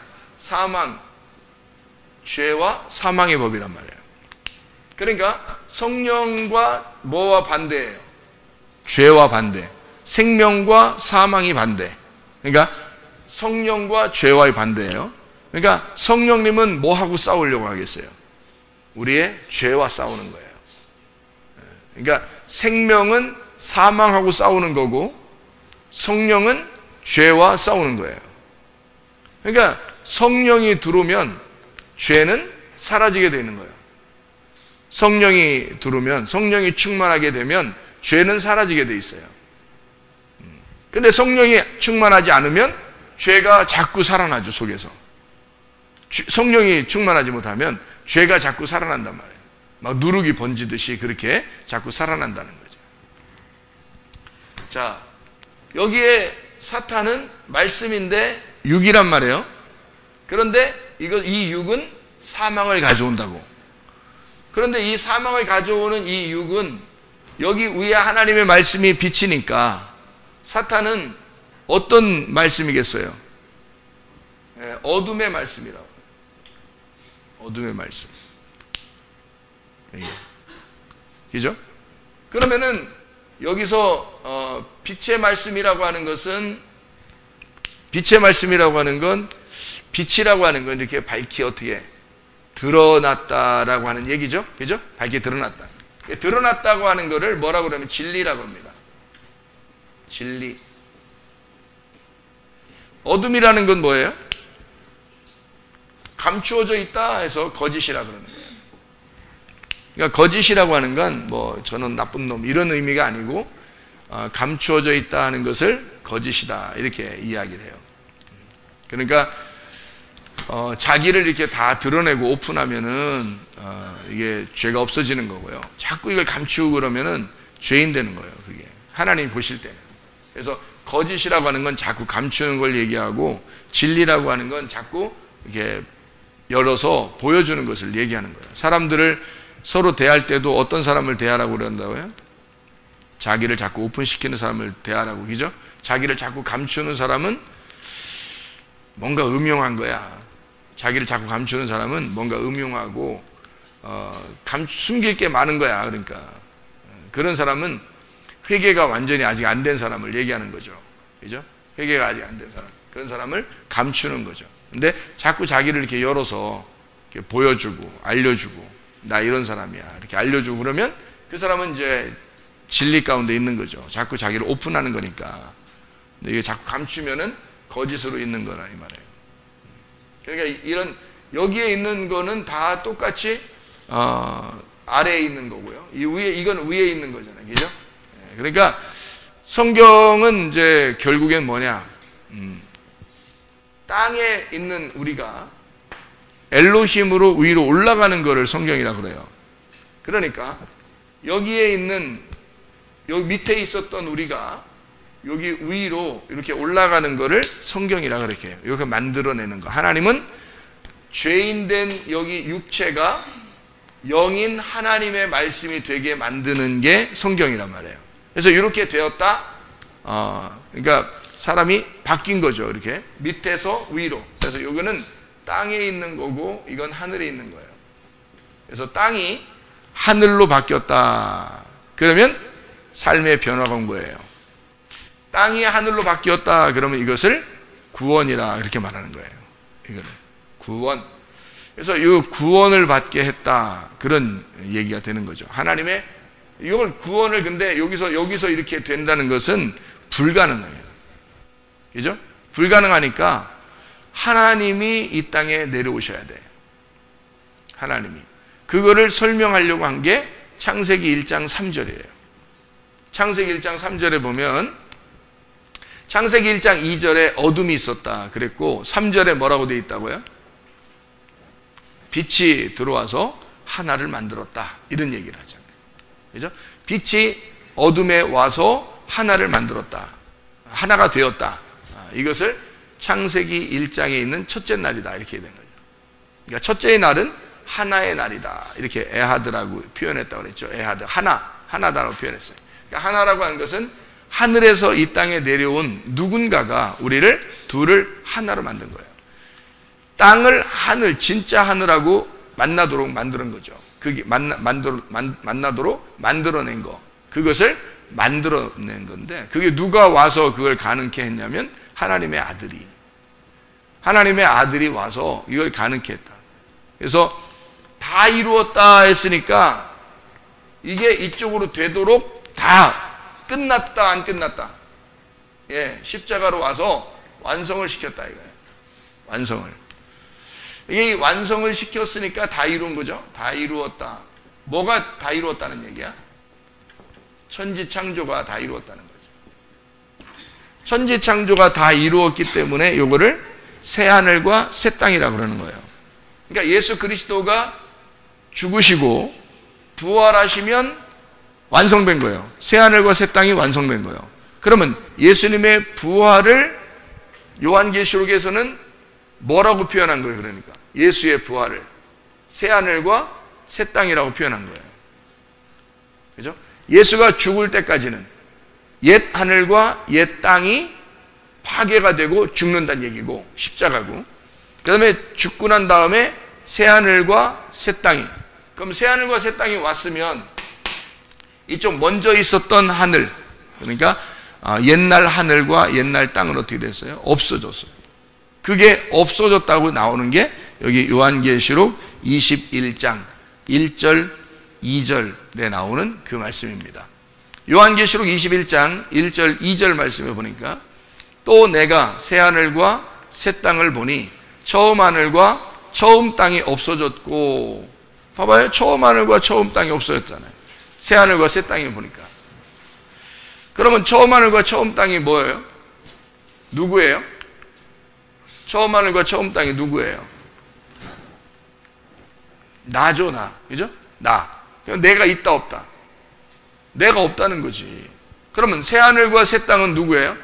죄와 사망의 법이란 말이에요. 그러니까 성령과 뭐와 반대예요? 죄와 반대. 생명과 사망이 반대. 그러니까 성령과 죄와의 반대예요. 그러니까 성령님은 뭐하고 싸우려고 하겠어요? 우리의 죄와 싸우는 거예요. 그러니까 생명은 사망하고 싸우는 거고, 성령은 죄와 싸우는 거예요. 그러니까 성령이 들어오면 죄는 사라지게 되는 거예요. 성령이 들어오면, 성령이 충만하게 되면 죄는 사라지게 돼 있어요. 근데 성령이 충만하지 않으면 죄가 자꾸 살아나죠, 속에서. 성령이 충만하지 못하면 죄가 자꾸 살아난단 말이에요. 막 누룩이 번지듯이 그렇게 자꾸 살아난다는 거죠. 자, 여기에 사탄은 말씀인데 육이란 말이에요. 그런데 이 육은 사망을 가져온다고. 그런데 이 사망을 가져오는 이 육은 여기 위에 하나님의 말씀이 비치니까 사탄은 어떤 말씀이겠어요? 어둠의 말씀이라고. 어둠의 말씀. 그죠? 그러면은 여기서 빛의 말씀이라고 하는 건 빛이라고 하는 건 이렇게 밝히 어떻게 드러났다라고 하는 얘기죠. 그죠? 밝게 드러났다. 드러났다고 하는 거를 뭐라고 그러면 진리라고 합니다. 진리. 어둠이라는 건 뭐예요? 감추어져 있다 해서 거짓이라 그러는 거예요. 그러니까 거짓이라고 하는 건 저는 나쁜 놈 이런 의미가 아니고, 감추어져 있다 하는 것을 거짓이다 이렇게 이야기를 해요. 그러니까 자기를 이렇게 다 드러내고 오픈하면은 이게 죄가 없어지는 거고요. 자꾸 이걸 감추고 그러면은 죄인 되는 거예요. 그게 하나님이 보실 때는. 그래서 거짓이라고 하는 건 자꾸 감추는 걸 얘기하고, 진리라고 하는 건 자꾸 이렇게 열어서 보여주는 것을 얘기하는 거예요. 사람들을 서로 대할 때도 어떤 사람을 대하라고 그런다고요? 자기를 자꾸 오픈시키는 사람을 대하라고. 그죠? 자기를 자꾸 감추는 사람은 뭔가 음흉한 거야. 자기를 자꾸 감추는 사람은 뭔가 음흉하고 숨길 게 많은 거야. 그러니까 그런 사람은 회개가 완전히 아직 안 된 사람을 얘기하는 거죠. 그죠? 회개가 아직 안 된 사람, 그런 사람을 감추는 거죠. 근데 자꾸 자기를 이렇게 열어서 이렇게 보여주고 알려주고, 나 이런 사람이야 이렇게 알려주고 그러면 그 사람은 이제 진리 가운데 있는 거죠. 자꾸 자기를 오픈하는 거니까. 근데 이게 자꾸 감추면은 거짓으로 있는 거라 이 말이에요. 그러니까 이런 여기에 있는 거는 다 똑같이 아래에 있는 거고요. 이건 위에 있는 거잖아요. 그죠? 그러니까 성경은 이제 결국엔 뭐냐? 땅에 있는 우리가 엘로힘으로 위로 올라가는 거를 성경이라고 그래요. 그러니까 여기에 있는, 여기 밑에 있었던 우리가 여기 위로 이렇게 올라가는 거를 성경이라고 그렇게 해요. 이렇게 만들어내는 거. 하나님은 죄인된 여기 육체가 영인 하나님의 말씀이 되게 만드는 게 성경이란 말이에요. 그래서 이렇게 되었다. 그러니까 사람이 바뀐 거죠. 이렇게 밑에서 위로. 그래서 이거는 땅에 있는 거고 이건 하늘에 있는 거예요. 그래서 땅이 하늘로 바뀌었다. 그러면 삶의 변화가 온 거예요. 땅이 하늘로 바뀌었다. 그러면 이것을 구원이라 그렇게 말하는 거예요. 이거를 구원. 그래서 이 구원을 받게 했다. 그런 얘기가 되는 거죠. 하나님의 이걸 구원을, 근데 여기서 이렇게 된다는 것은 불가능해요. 그죠? 불가능하니까 하나님이 이 땅에 내려오셔야 돼. 하나님이. 그거를 설명하려고 한 게 창세기 1장 3절이에요. 창세기 1장 3절에 보면 창세기 1장 2절에 어둠이 있었다 그랬고 3절에 뭐라고 되어 있다고요? 빛이 들어와서 하나를 만들었다 이런 얘기를 하잖아요. 그죠? 빛이 어둠에 와서 하나를 만들었다. 하나가 되었다. 이것을 창세기 1장에 있는 첫째 날이다 이렇게 된 거죠. 그러니까 첫째의 날은 하나의 날이다 이렇게 에하드라고 표현했다고 그랬죠. 에하드, 하나다라고 표현했어요. 그러니까 하나라고 하는 것은 하늘에서 이 땅에 내려온 누군가가 우리를 둘을 하나로 만든 거예요. 땅을 하늘, 진짜 하늘하고 만나도록 만드는 거죠. 그게 만나도록 만들어낸 거. 그것을 만들어낸 건데 그게 누가 와서 그걸 가능케 했냐면 하나님의 아들이 와서 이걸 가능케 했다. 그래서 다 이루었다 했으니까 이게 이쪽으로 되도록 다 끝났다 안 끝났다. 예, 십자가로 와서 완성을 시켰다 이거예요. 완성을. 이게 완성을 시켰으니까 다 이룬 거죠. 다 이루었다. 뭐가 다 이루었다는 얘기야? 천지창조가 다 이루었다는 거죠. 천지창조가 다 이루었기 때문에 이거를 새하늘과 새 땅이라고 그러는 거예요. 그러니까 예수 그리스도가 죽으시고 부활하시면 완성된 거예요. 새하늘과 새 땅이 완성된 거예요. 그러면 예수님의 부활을 요한계시록에서는 뭐라고 표현한 거예요? 그러니까 예수의 부활을 새하늘과 새 땅이라고 표현한 거예요. 그죠? 예수가 죽을 때까지는 옛 하늘과 옛 땅이 파괴가 되고 죽는다는 얘기고 십자가고, 그 다음에 죽고 난 다음에 새하늘과 새 땅이, 그럼 새하늘과 새 땅이 왔으면 이쪽 먼저 있었던 하늘, 그러니까 옛날 하늘과 옛날 땅은 어떻게 됐어요? 없어졌어요. 그게 없어졌다고 나오는 게 여기 요한계시록 21장 1절 2절에 나오는 그 말씀입니다. 요한계시록 21장 1절 2절 말씀에 보니까 또 내가 새하늘과 새 땅을 보니 처음 하늘과 처음 땅이 없어졌고, 봐봐요, 처음 하늘과 처음 땅이 없어졌잖아요. 새하늘과 새 땅이 보니까. 그러면 처음 하늘과 처음 땅이 뭐예요? 누구예요? 처음 하늘과 처음 땅이 누구예요? 나죠, 나. 그죠? 나. 내가 있다 없다. 내가 없다는 거지. 그러면 새하늘과 새 땅은 누구예요?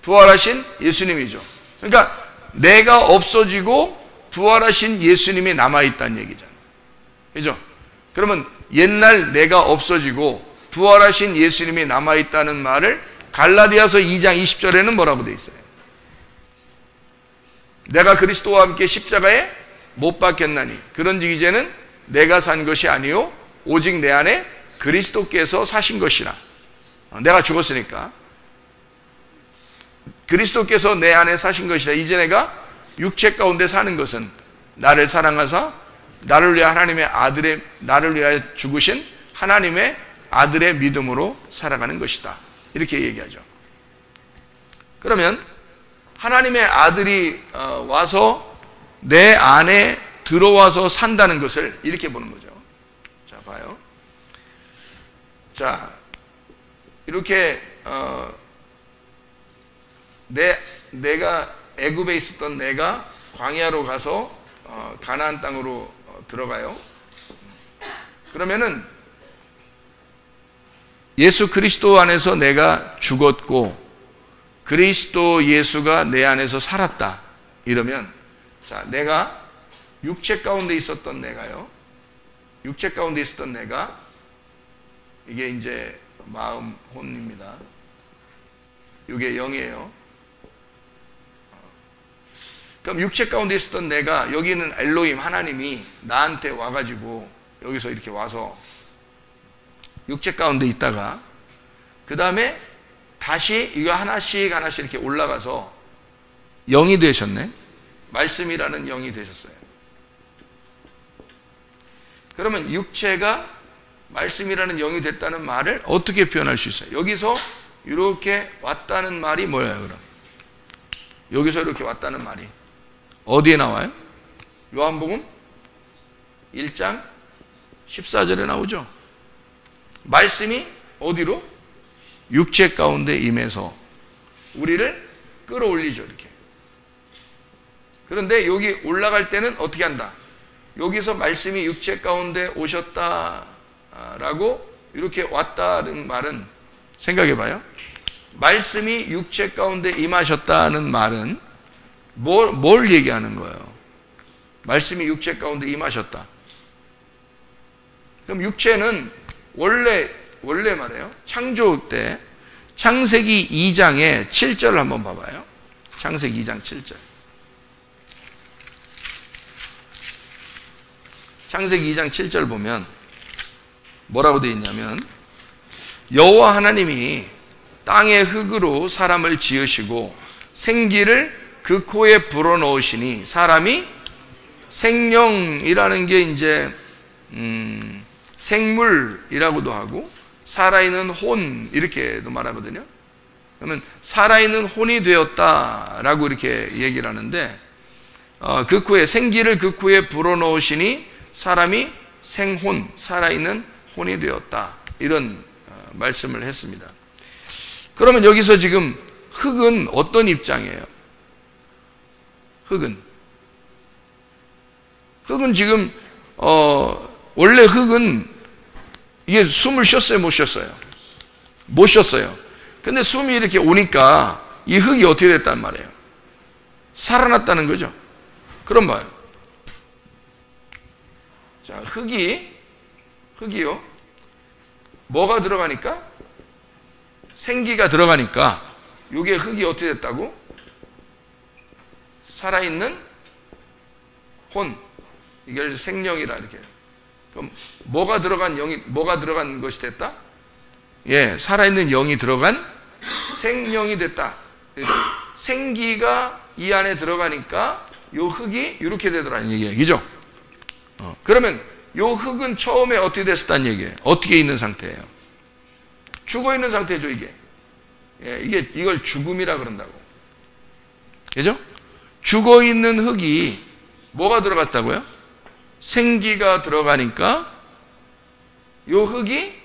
부활하신 예수님이죠. 그러니까 내가 없어지고 부활하신 예수님이 남아있다는 얘기잖아요. 그죠? 그러면 옛날 내가 없어지고 부활하신 예수님이 남아있다는 말을 갈라디아서 2장 20절에는 뭐라고 돼 있어요? 내가 그리스도와 함께 십자가에 못 박혔나니 그런즉 이제는 내가 산 것이 아니요 오직 내 안에 그리스도께서 사신 것이라. 내가 죽었으니까 그리스도께서 내 안에 사신 것이라. 이제 내가 육체 가운데 사는 것은 나를 사랑하사 나를 위해 하나님의 아들의, 나를 위하여 죽으신 하나님의 아들의 믿음으로 살아가는 것이다. 이렇게 얘기하죠. 그러면 하나님의 아들이 와서 내 안에 들어와서 산다는 것을 이렇게 보는 거죠. 자, 봐요. 자, 이렇게 내가 애굽에 있었던 내가 광야로 가서 가나안 땅으로 들어가요. 그러면은 예수 그리스도 안에서 내가 죽었고 그리스도 예수가 내 안에서 살았다. 이러면, 자, 내가 육체 가운데 있었던 내가요. 육체 가운데 있었던 내가, 이게 이제 마음 혼입니다. 이게 영이에요. 그럼 육체 가운데 있었던 내가, 여기는 엘로힘 하나님이 나한테 와가지고 여기서 이렇게 와서 육체 가운데 있다가 그 다음에 다시 이거 하나씩 이렇게 올라가서 영이 되셨네. 말씀이라는 영이 되셨어요. 그러면 육체가 말씀이라는 영이 됐다는 말을 어떻게 표현할 수 있어요? 여기서 이렇게 왔다는 말이 뭐예요, 그럼? 여기서 이렇게 왔다는 말이 어디에 나와요? 요한복음 1장 14절에 나오죠. 말씀이 어디로? 육체 가운데 임해서 우리를 끌어올리죠. 이렇게. 그런데 여기 올라갈 때는 어떻게 한다? 여기서 말씀이 육체 가운데 오셨다라고 이렇게 왔다는 말은 생각해 봐요. 말씀이 육체 가운데 임하셨다는 말은 뭘 얘기하는 거예요? 말씀이 육체 가운데 임하셨다. 그럼 육체는 원래 말이에요. 창조 때 창세기 2장의 7절을 한번 봐봐요. 창세기 2장 7절. 창세기 2장 7절 보면 뭐라고 되어 있냐면 여호와 하나님이 땅의 흙으로 사람을 지으시고 생기를 그 코에 불어넣으시니 사람이 생명이라는 게 이제 생물이라고도 하고 살아있는 혼 이렇게도 말하거든요. 그러면 살아있는 혼이 되었다라고 이렇게 얘기를 하는데 그 코에 생기를 그 코에 불어넣으시니 사람이 생혼 살아있는 혼이 되었다 이런 말씀을 했습니다. 그러면 여기서 지금 흙은 어떤 입장이에요? 흙은 지금 원래 흙은 이게 숨을 쉬었어요, 못 쉬었어요? 못 쉬었어요. 근데 숨이 이렇게 오니까 이 흙이 어떻게 됐단 말이에요? 살아났다는 거죠. 그럼 뭐예요? 자, 흙이요. 뭐가 들어가니까? 생기가 들어가니까 이게 흙이 어떻게 됐다고? 살아있는 혼. 이게 생령이라 이렇게. 그럼 뭐가 들어간 것이 됐다? 예, 살아있는 영이 들어간 생령이 됐다. 생기가 이 안에 들어가니까 요 흙이 이렇게 되더라는 얘기죠. 그러면 요 흙은 처음에 어떻게 됐었다는 얘기예요? 어떻게 있는 상태예요? 죽어 있는 상태죠, 이게. 예, 이걸 죽음이라 그런다고. 그죠? 죽어 있는 흙이 뭐가 들어갔다고요? 생기가 들어가니까 요 흙이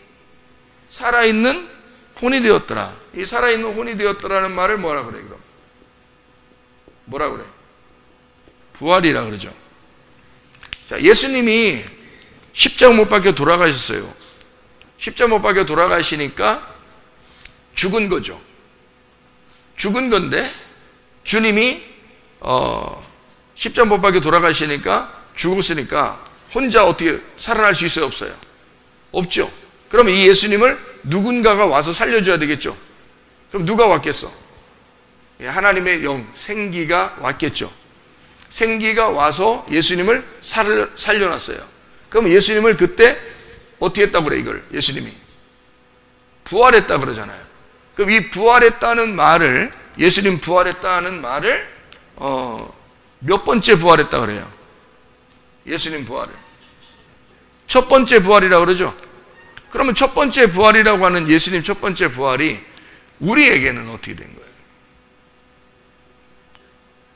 살아있는 혼이 되었더라. 이 살아있는 혼이 되었더라는 말을 뭐라 그래, 그럼? 뭐라 그래? 부활이라 그러죠. 자, 예수님이 십자가 못 박혀 돌아가셨어요. 십자가 못 박혀 돌아가시니까 죽은 거죠. 죽은 건데 주님이 십자가 못 박혀 돌아가시니까 죽었으니까 혼자 어떻게 살아날 수 있어요? 없어요? 없죠. 그러면 이 예수님을 누군가가 와서 살려줘야 되겠죠. 그럼 누가 왔겠어? 하나님의 영, 생기가 왔겠죠. 생기가 와서 예수님을 살려놨어요. 그럼 예수님을 그때 어떻게 했다고 그래, 이걸? 예수님이 부활했다 그러잖아요. 그럼 이 부활했다는 말을, 예수님 부활했다는 말을 몇 번째 부활했다 그래요? 예수님 부활을 첫 번째 부활이라고 그러죠. 그러면 첫 번째 부활이라고 하는 예수님 첫 번째 부활이 우리에게는 어떻게 된 거예요?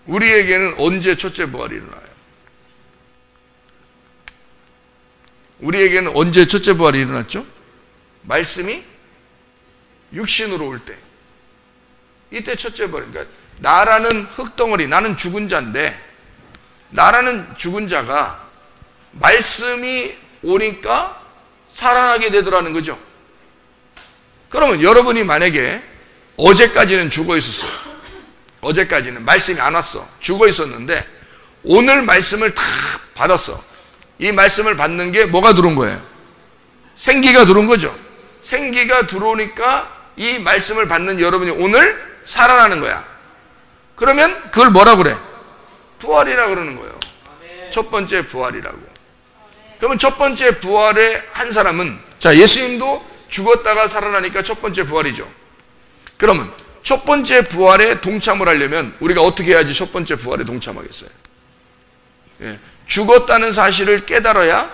우리에게는 언제 첫째 부활이 일어나요? 우리에게는 언제 첫째 부활이 일어났죠? 말씀이 육신으로 올 때, 이때 첫째 부활. 그러니까 나라는 흙덩어리, 나는 죽은 자인데, 나라는 죽은 자가 말씀이 오니까 살아나게 되더라는 거죠. 그러면 여러분이 만약에 어제까지는 죽어 있었어요. 어제까지는 말씀이 안 왔어. 죽어 있었는데 오늘 말씀을 다 받았어. 이 말씀을 받는 게 뭐가 들어온 거예요? 생기가 들어온 거죠. 생기가 들어오니까 이 말씀을 받는 여러분이 오늘 살아나는 거야. 그러면 그걸 뭐라 그래? 부활이라 그러는 거예요. 첫 번째 부활이라고. 그러면 첫 번째 부활의 한 사람은, 자, 예수님도 죽었다가 살아나니까 첫 번째 부활이죠. 그러면 첫 번째 부활에 동참을 하려면 우리가 어떻게 해야지 첫 번째 부활에 동참하겠어요? 예, 죽었다는 사실을 깨달아야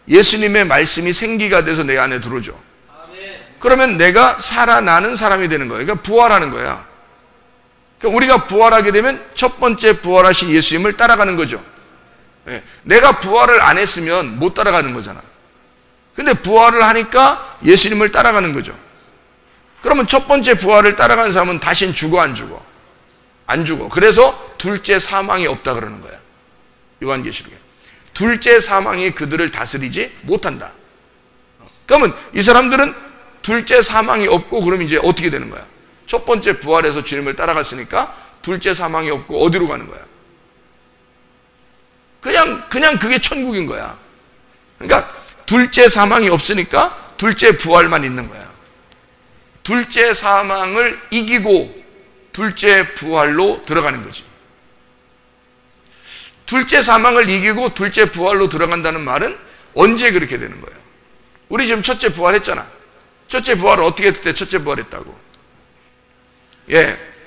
예수님의 말씀이 생기가 돼서 내 안에 들어오죠. 그러면 내가 살아나는 사람이 되는 거예요. 그러니까 부활하는 거야. 그러니까 우리가 부활하게 되면 첫 번째 부활하신 예수님을 따라가는 거죠. 내가 부활을 안 했으면 못 따라가는 거잖아. 근데 부활을 하니까 예수님을 따라가는 거죠. 그러면 첫 번째 부활을 따라가는 사람은 다신 죽어 안 죽어? 안 죽어. 그래서 둘째 사망이 없다 그러는 거야. 요한계시록에. 둘째 사망이 그들을 다스리지 못한다. 그러면 이 사람들은 둘째 사망이 없고 그러면 이제 어떻게 되는 거야? 첫 번째 부활해서 주님을 따라갔으니까 둘째 사망이 없고 어디로 가는 거야? 그냥 그게 천국인 거야. 그러니까 둘째 사망이 없으니까 둘째 부활만 있는 거야. 둘째 사망을 이기고 둘째 부활로 들어가는 거지. 둘째 사망을 이기고 둘째 부활로 들어간다는 말은 언제 그렇게 되는 거예요? 우리 지금 첫째 부활했잖아. 첫째 부활을 어떻게 했을 때 첫째 부활했다고?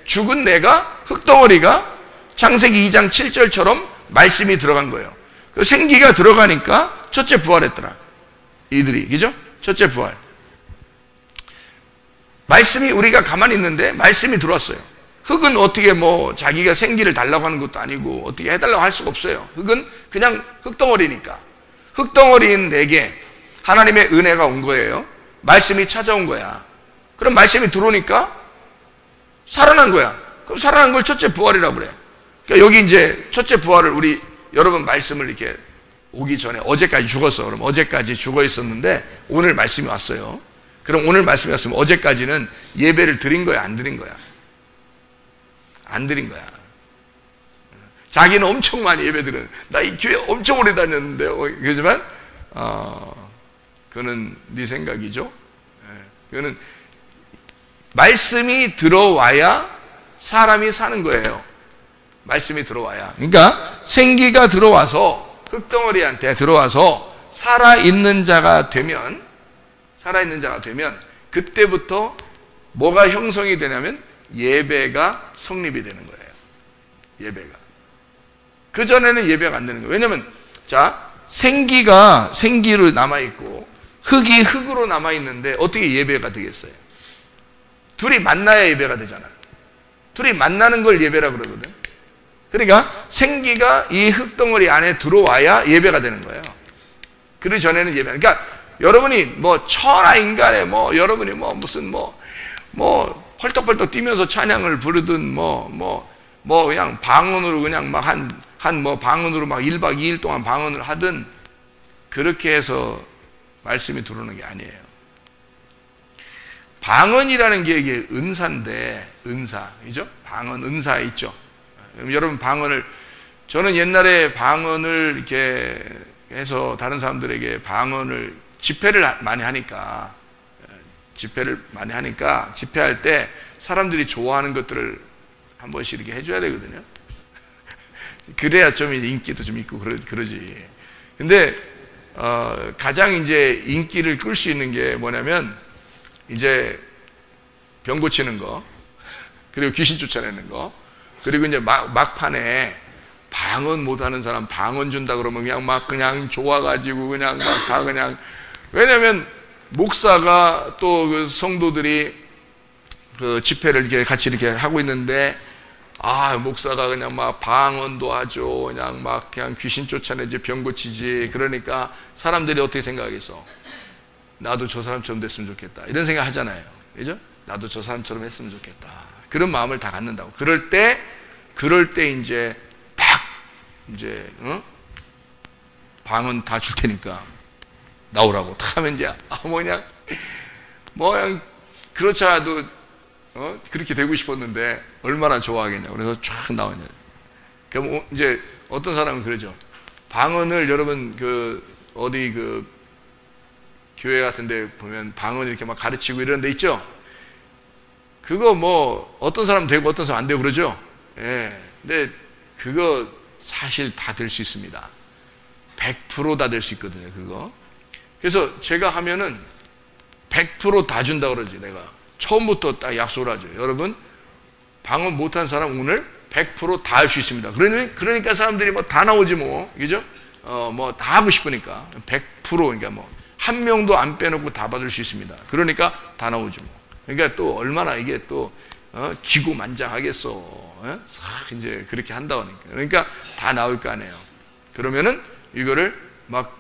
죽은 내가, 흙덩어리가 창세기 2장 7절처럼 말씀이 들어간 거예요. 그 생기가 들어가니까 첫째 부활했더라. 이들이, 그죠? 첫째 부활. 말씀이 우리가 가만히 있는데 말씀이 들어왔어요. 흙은 어떻게 자기가 생기를 달라고 하는 것도 아니고 어떻게 해달라고 할 수가 없어요. 흙은 그냥 흙덩어리니까. 흙덩어리인 내게 하나님의 은혜가 온 거예요. 말씀이 찾아온 거야. 그럼 말씀이 들어오니까 살아난 거야. 그럼 살아난 걸 첫째 부활이라고 그래. 그러니까 여기 이제 첫째 부활을 우리 여러분 말씀을 이렇게 오기 전에 어제까지 죽었어. 그럼 어제까지 죽어 있었는데 오늘 말씀이 왔어요. 그럼 오늘 말씀이 왔으면 어제까지는 예배를 드린 거야, 안 드린 거야? 안 드린 거야. 자기는 엄청 많이 예배 드렸는데 나 이 교회 엄청 오래 다녔는데 그러지만 그거는 네 생각이죠. 그거는 말씀이 들어와야 사람이 사는 거예요. 말씀이 들어와야. 그러니까 생기가 들어와서 흙덩어리한테 들어와서 살아있는 자가 되면 그때부터 뭐가 형성이 되냐면 예배가 성립이 되는 거예요. 예배가. 그전에는 예배가 안 되는 거예요. 왜냐면 생기가 생기로 남아있고 흙이 흙으로 남아있는데 어떻게 예배가 되겠어요? 둘이 만나야 예배가 되잖아. 둘이 만나는 걸 예배라고 그러거든. 그러니까 생기가 이 흙덩어리 안에 들어와야 예배가 되는 거예요. 그 전에는 예배. 그러니까 여러분이 천하인간에 여러분이 무슨 헐떡벌떡 뛰면서 찬양을 부르든 그냥 방언으로 그냥 막 방언으로 막 1박 2일 동안 방언을 하든 그렇게 해서 말씀이 들어오는 게 아니에요. 방언이라는 게 이게 은사인데, 그죠? 방언, 은사 있죠? 여러분 저는 옛날에 방언을 이렇게 해서 다른 사람들에게 집회를 많이 하니까, 집회할 때 사람들이 좋아하는 것들을 한 번씩 이렇게 해줘야 되거든요. 그래야 좀 인기도 좀 있고 그러지. 근데, 가장 이제 인기를 끌 수 있는 게 뭐냐면, 이제 병 고치는 거, 그리고 귀신 쫓아내는 거, 그리고 이제 막판에 방언 못하는 사람 방언 준다 그러면 그냥 좋아가지고 그냥 왜냐면 목사가 또 그 성도들이 그 집회를 이렇게 같이 이렇게 하고 있는데 목사가 그냥 방언도 하죠. 그냥 귀신 쫓아내지, 병 고치지. 그러니까 사람들이 어떻게 생각하겠어? 나도 저 사람처럼 됐으면 좋겠다. 이런 생각 하잖아요. 그죠? 나도 저 사람처럼 했으면 좋겠다. 그런 마음을 다 갖는다고. 그럴 때 이제 방언 다 줄 테니까 나오라고 딱 하면 이제 그냥 그렇지 않아도 그렇게 되고 싶었는데 얼마나 좋아하겠냐. 그래서 쫙 나오냐. 그럼 이제 어떤 사람은 그러죠. 방언을 여러분 어디 교회 같은 데 보면 방언 이렇게 막 가르치고 이런 데 있죠? 그거 어떤 사람 되고 어떤 사람 안 되고 그러죠? 근데 그거 사실 다 될 수 있습니다. 100% 다 될 수 있거든요, 그거. 그래서 제가 하면은 100% 다 준다 그러지, 내가. 처음부터 딱 약속을 하죠. 여러분, 방언 못한 사람 오늘 100% 다 할 수 있습니다. 그러니까 사람들이 다 나오지 그죠? 다 하고 싶으니까. 100% 그러니까 한 명도 안 빼놓고 다 받을 수 있습니다. 그러니까 다 나오지 그러니까 또 얼마나 이게 또 기고만장하겠어. 싹 이제 그렇게 한다고 하니까. 그러니까 다 나올 거 아니에요. 그러면은 이거를 막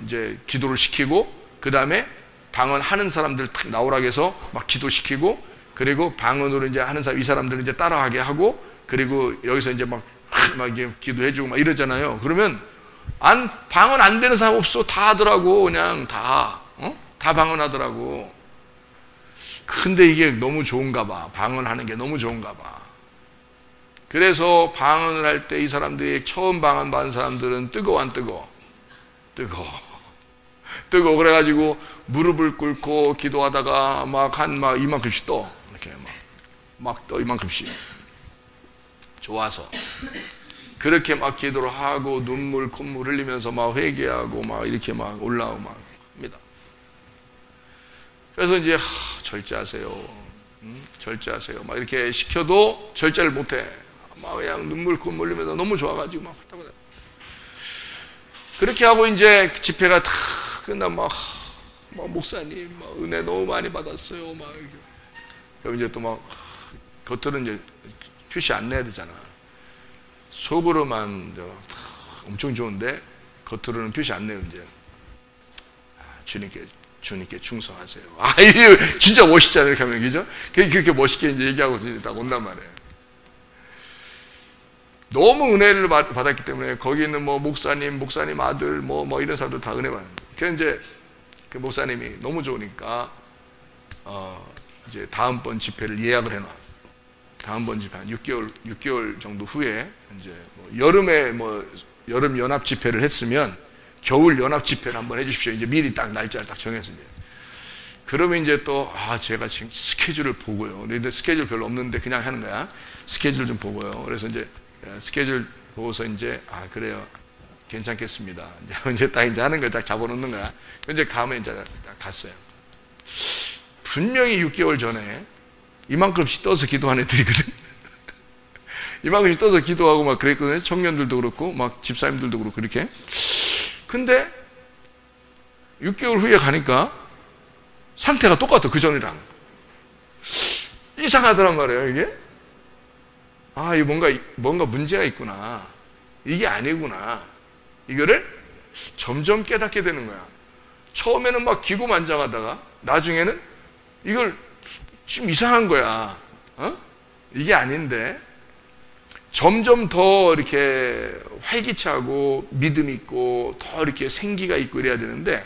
이제 기도를 시키고, 그 다음에 방언하는 사람들 탁 나오라고 해서 막 기도시키고, 그리고 방언으로 이제 하는 사람, 이 사람들 이제 따라하게 하고, 그리고 여기서 이제 막 이게 기도해주고 막 이러잖아요. 그러면 방언 안 되는 사람 없어. 다 하더라고. 그냥 다 방언하더라고. 근데 이게 너무 좋은가 봐. 방언하는 게 너무 좋은가 봐. 그래서 방언을 할 때 이 사람들이 처음 방언 받은 사람들은 뜨거워 안 뜨거워? 뜨거워. 그래가지고 무릎을 꿇고 기도하다가 막 이만큼씩 떠. 이렇게 막 떠, 이만큼씩. 좋아서. 그렇게 막 기도를 하고 눈물 콧물 흘리면서 막 회개하고 막 이렇게 막 올라오고 막 합니다. 그래서 이제 절제하세요. 절제하세요. 막 이렇게 시켜도 절제를 못해. 막 그냥 눈물 콧물 흘리면서 너무 좋아가지고 막 그렇게 하고 이제 집회가 다 끝나면 막 목사님 막 은혜 너무 많이 받았어요. 막 그럼 이제 또 막 겉으로는 이제 표시 안 내야 되잖아. 속으로만 엄청 좋은데 겉으로는 표시 안 내요. 이제 주님께 충성하세요. 이거 진짜 멋있잖아요. 이렇게 하면, 그죠? 그렇게 멋있게 이제 얘기하고 딱 온단 말이에요. 너무 은혜를 받았기 때문에 거기 있는 뭐 목사님 아들 뭐 이런 사람들 다 은혜 받는. 그래서 이제 그 목사님이 너무 좋으니까 이제 다음번 집회를 예약을 해놔. 다음번 집회 한 6개월 정도 후에 이제 여름에 여름 연합 집회를 했으면 겨울 연합 집회를 한번 해주십시오. 이제 미리 딱 날짜를 딱 정해서 이제. 그러면 이제 또 제가 지금 스케줄을 보고요. 근데 스케줄 별로 없는데 그냥 하는 거야. 스케줄 좀 보고요. 그래서 이제 스케줄 보고서 이제 그래요. 괜찮겠습니다. 이제 딱 이제 하는 걸 딱 잡아놓는 거야. 이제 가면 이제 딱 갔어요. 분명히 6개월 전에 이만큼씩 떠서 기도한 애들이거든. 이만큼씩 떠서 기도하고 막 그랬거든요. 청년들도 그렇고 막 집사님들도 그렇고 그렇게. 근데 6개월 후에 가니까 상태가 똑같아. 그 전이랑 이상하더란 말이에요. 이게 이게 뭔가 문제가 있구나. 이게 아니구나. 이거를 점점 깨닫게 되는 거야. 처음에는 막 기고만장하다가 나중에는 이걸 좀 이상한 거야. 이게 아닌데 점점 더 이렇게 활기차고 믿음 있고 더 이렇게 생기가 있고 이래야 되는데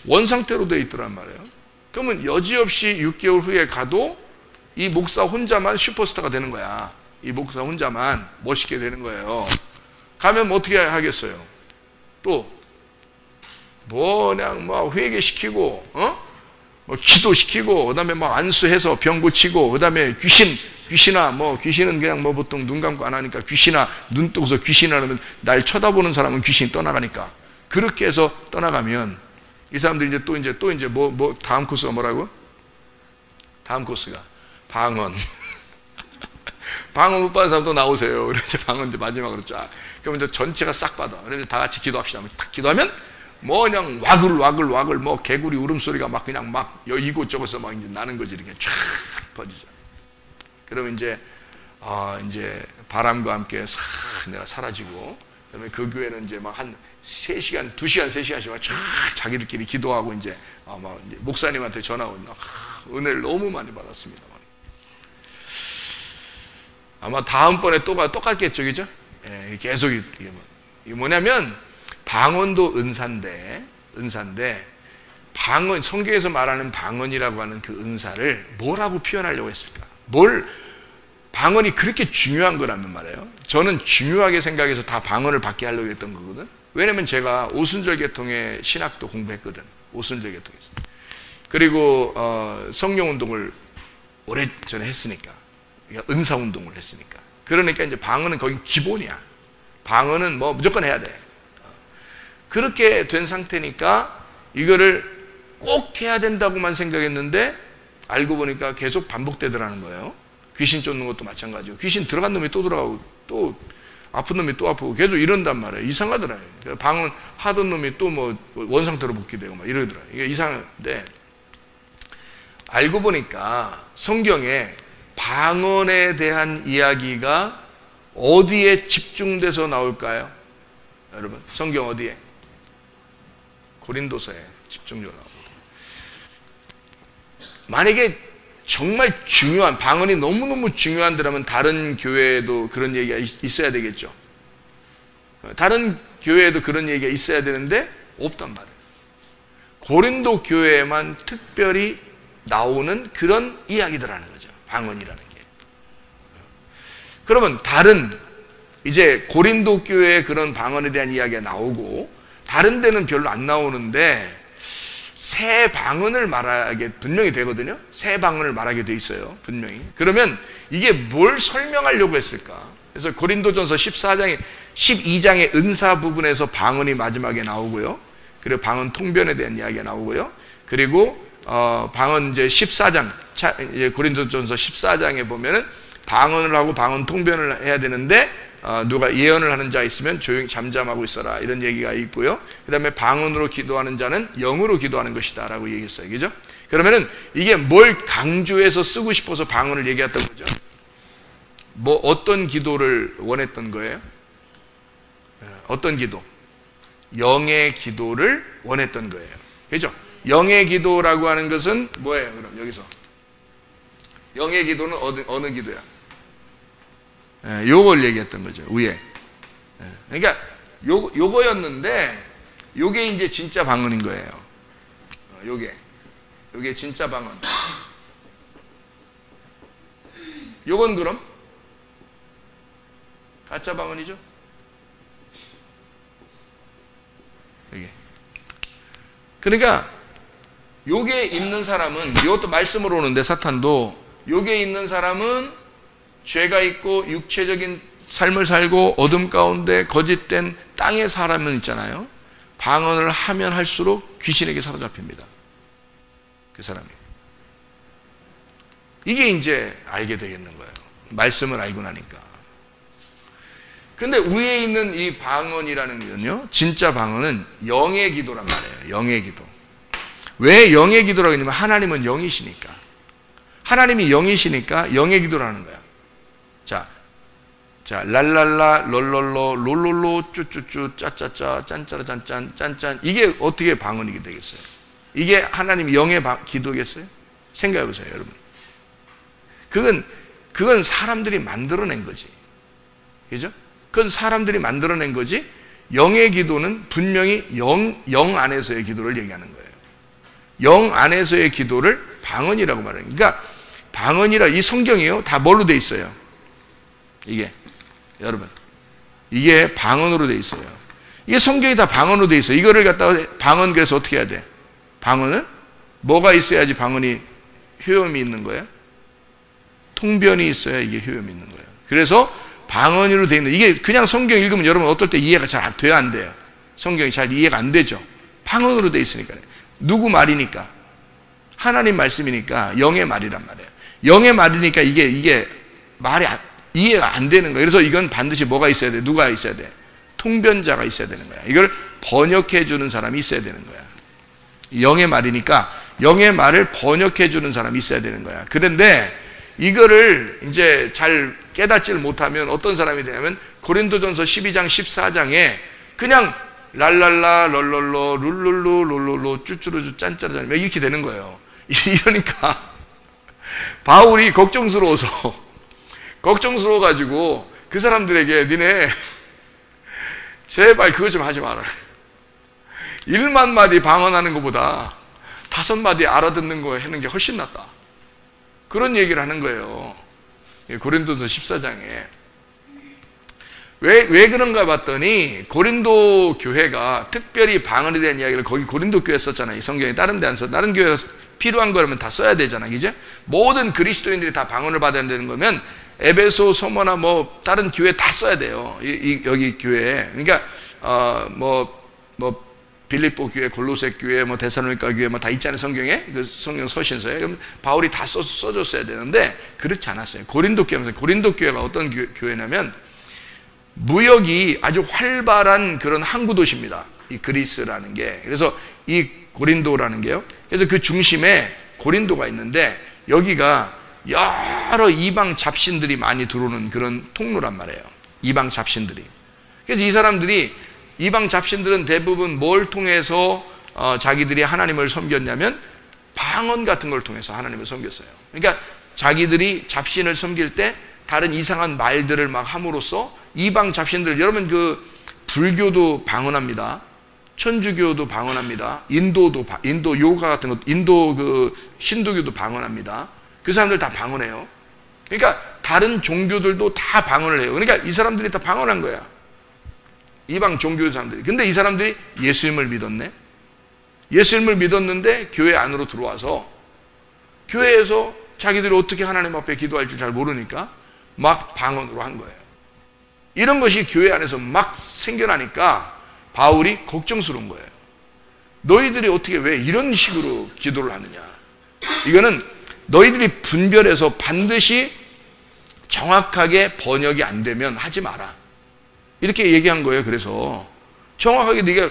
원상태로 되어 있더란 말이에요. 그러면 여지없이 6개월 후에 가도 이 목사 혼자만 슈퍼스타가 되는 거야. 이 목사 혼자만 멋있게 되는 거예요. 가면 뭐 어떻게 하겠어요? 또 그냥 회개시키고 기도시키고 그다음에 안수해서 병 고치고 그다음에 귀신은 그냥 보통 눈 감고 안 하니까 귀신아 눈 뜨고서 귀신이라 하면 날 쳐다보는 사람은 귀신이 떠나가니까 그렇게 해서 떠나가면 이 사람들이 또 이제 다음 코스가 뭐라고? 다음 코스가 방언. 방언 못 받은 사람 또 나오세요. 그래서 방언 이제 마지막으로 쫙. 그러면 이제 전체가 싹 받아. 그래서 다 같이 기도합시다. 딱 기도하면 그냥 와글 개구리 울음소리가 그냥 이곳저곳서 이제 나는 거지. 이렇게 쫙 퍼지죠. 그러면 이제 바람과 함께 싹 내가 사라지고, 그다음에 그 교회는 이제 한 3시간, 2시간, 3시간씩 쫙 자기들끼리 기도하고 이제 목사님한테 전화 오면 은혜를 너무 많이 받았습니다. 아마 다음번에 똑같겠죠, 그죠? 계속 이게 뭐냐면 방언도 은사인데 성경에서 말하는 방언이라고 하는 그 은사를 뭐라고 표현하려고 했을까? 방언이 그렇게 중요한 거라면 말이에요. 저는 중요하게 생각해서 다 방언을 받게 하려고 했던 거거든. 왜냐면 제가 오순절 계통의 신학도 공부했거든. 오순절 계통에서. 그리고 성령운동을 오래전에 했으니까, 은사운동을 했으니까. 그러니까 이제 방언은 거기 기본이야. 방언은 무조건 해야 돼. 그렇게 된 상태니까 이거를 꼭 해야 된다고만 생각했는데 알고 보니까 계속 반복되더라는 거예요. 귀신 쫓는 것도 마찬가지고, 귀신 들어간 놈이 또 들어가고, 또 아픈 놈이 또 아프고 계속 이런단 말이에요. 이상하더라고요. 방언 하던 놈이 또 원상태로 복귀되고 이러더라고요. 이게 이상한데, 알고 보니까 성경에 방언에 대한 이야기가 어디에 집중돼서 나올까요? 여러분 성경 어디에? 고린도서에 집중적으로 나옵니다. 만약에 정말 중요한, 방언이 너무너무 중요한 데라면 다른 교회에도 그런 얘기가 있어야 되겠죠. 다른 교회에도 그런 얘기가 있어야 되는데 없단 말이에요. 고린도 교회에만 특별히 나오는 그런 이야기들하는 거죠. 방언이라는 게. 그러면 다른 이제 고린도 교회의 그런 방언에 대한 이야기가 나오고 다른 데는 별로 안 나오는데 새 방언을 말하게 분명히 되거든요. 새 방언을 말하게 돼 있어요. 분명히. 그러면 이게 뭘 설명하려고 했을까? 그래서 고린도전서 12장의 은사 부분에서 방언이 마지막에 나오고요. 그리고 방언 통변에 대한 이야기가 나오고요. 그리고 방언 이제 14장, 고린도전서 14장에 보면은 방언을 하고 방언 통변을 해야 되는데 누가 예언을 하는 자 있으면 조용히 잠잠하고 있어라, 이런 얘기가 있고요. 그 다음에 방언으로 기도하는 자는 영으로 기도하는 것이다 라고 얘기했어요. 그죠? 그러면은 이게 뭘 강조해서 쓰고 싶어서 방언을 얘기했던 거죠? 뭐 어떤 기도를 원했던 거예요? 어떤 기도? 영의 기도를 원했던 거예요. 그죠? 영의 기도라고 하는 것은 뭐예요? 그럼 여기서 영의 기도는 어느 기도야? 요걸 얘기했던 거죠. 위에. 그러니까 요거였는데 요게 이제 진짜 방언인 거예요. 요게 진짜 방언. 요건 그럼 가짜 방언이죠? 이게. 그러니까 요게 있는 사람은, 이것도 말씀으로 오는데 사탄도 요게 있는 사람은 죄가 있고 육체적인 삶을 살고 어둠 가운데 거짓된 땅의 사람은 있잖아요. 방언을 하면 할수록 귀신에게 사로잡힙니다. 그 사람이. 이게 이제 알게 되겠는 거예요. 말씀을 알고 나니까. 근데 위에 있는 이 방언이라는 건요, 진짜 방언은 영의 기도란 말이에요. 영의 기도. 왜 영의 기도라고 했냐면 하나님은 영이시니까. 하나님이 영이시니까 영의 기도라는 거야. 자, 랄랄라, 롤롤로, 롤롤로, 쭈쭈쭈, 짜짜짜, 짠짜라, 짠짠, 짠짠. 이게 어떻게 방언이게 되겠어요? 이게 하나님 영의 기도겠어요? 생각해 보세요, 여러분. 그건 사람들이 만들어낸 거지. 그죠? 그건 사람들이 만들어낸 거지. 영의 기도는 분명히 영 안에서의 기도를 얘기하는 거예요. 영 안에서의 기도를 방언이라고 말해요. 그러니까 방언이라, 이 성경이요, 다 뭘로 돼 있어요? 이게 여러분, 이게 방언으로 돼 있어요. 이게 성경이 다 방언으로 돼 있어요. 이거를 갖다가 방언, 그래서 어떻게 해야 돼? 방언은 뭐가 있어야지 방언이 효용이 있는 거예요? 통변이 있어야 이게 효용이 있는 거예요. 그래서 방언으로 돼 있는, 이게 그냥 성경 읽으면 여러분 어떨 때 이해가 잘 돼요, 안 돼요? 성경이 잘 이해가 안 되죠. 방언으로 돼 있으니까요. 누구 말이니까? 하나님 말씀이니까 영의 말이란 말이에요. 영의 말이니까 이게 말이 이해가 안 되는 거예요. 그래서 이건 반드시 뭐가 있어야 돼? 누가 있어야 돼? 통변자가 있어야 되는 거야. 이걸 번역해 주는 사람이 있어야 되는 거야. 영의 말이니까 영의 말을 번역해 주는 사람이 있어야 되는 거야. 그런데 이거를 이제 잘 깨닫지를 못하면 어떤 사람이 되냐면 고린도전서 12장 14장에 그냥 랄랄라 럴럴로 룰룰루 룰룰루 쭈쭈루쭈 짠짜르짠 이렇게 되는 거예요. 이러니까 바울이 걱정스러워가지고 그 사람들에게 니네 제발 그거 좀 하지 마라. 1만 마디 방언하는 것보다 5마디 알아듣는 거 하는 게 훨씬 낫다. 그런 얘기를 하는 거예요. 고린도서 14장에. 왜 그런가 봤더니 고린도 교회가 특별히 방언에 대한 이야기를 거기 고린도 교회에 썼잖아요. 성경에 다른 데 안 써. 다른 교회가 필요한 거라면 다 써야 되잖아요. 그죠? 모든 그리스도인들이 다 방언을 받아야 되는 거면 에베소, 서머나 뭐 다른 교회 다 써야 돼요. 여기 교회에. 그러니까 빌립보 교회, 골로새 교회, 데살로니가 교회 다 있잖아요. 성경에. 그 성경 서신서에. 그럼 바울이 다 써줬어야 되는데 그렇지 않았어요. 고린도 교회가 어떤 교회냐면 무역이 아주 활발한 그런 항구 도시입니다. 이 그리스라는 게. 그래서 이 고린도라는 게요. 그래서 그 중심에 고린도가 있는데 여기가 여러 이방 잡신들이 많이 들어오는 그런 통로란 말이에요. 이방 잡신들이. 그래서 이 사람들이 이방 잡신들은 대부분 뭘 통해서 자기들이 하나님을 섬겼냐면 방언 같은 걸 통해서 하나님을 섬겼어요. 그러니까 자기들이 잡신을 섬길 때 다른 이상한 말들을 막 함으로써 이방 잡신들, 여러분 그 불교도 방언합니다. 천주교도 방언합니다. 인도 요가 같은 것, 인도 그 힌두교도 방언합니다. 그 사람들 다 방언해요. 그러니까 다른 종교들도 다 방언을 해요. 그러니까 이 사람들이 다 방언한 거야. 이방 종교 사람들이. 근데 이 사람들이 예수님을 믿었네. 예수님을 믿었는데 교회 안으로 들어와서 교회에서 자기들이 어떻게 하나님 앞에 기도할 줄 잘 모르니까 막 방언으로 한 거예요. 이런 것이 교회 안에서 막 생겨나니까 바울이 걱정스러운 거예요. 너희들이 어떻게 왜 이런 식으로 기도를 하느냐. 이거는 너희들이 분별해서 반드시 정확하게 번역이 안 되면 하지 마라. 이렇게 얘기한 거예요. 그래서 정확하게 네가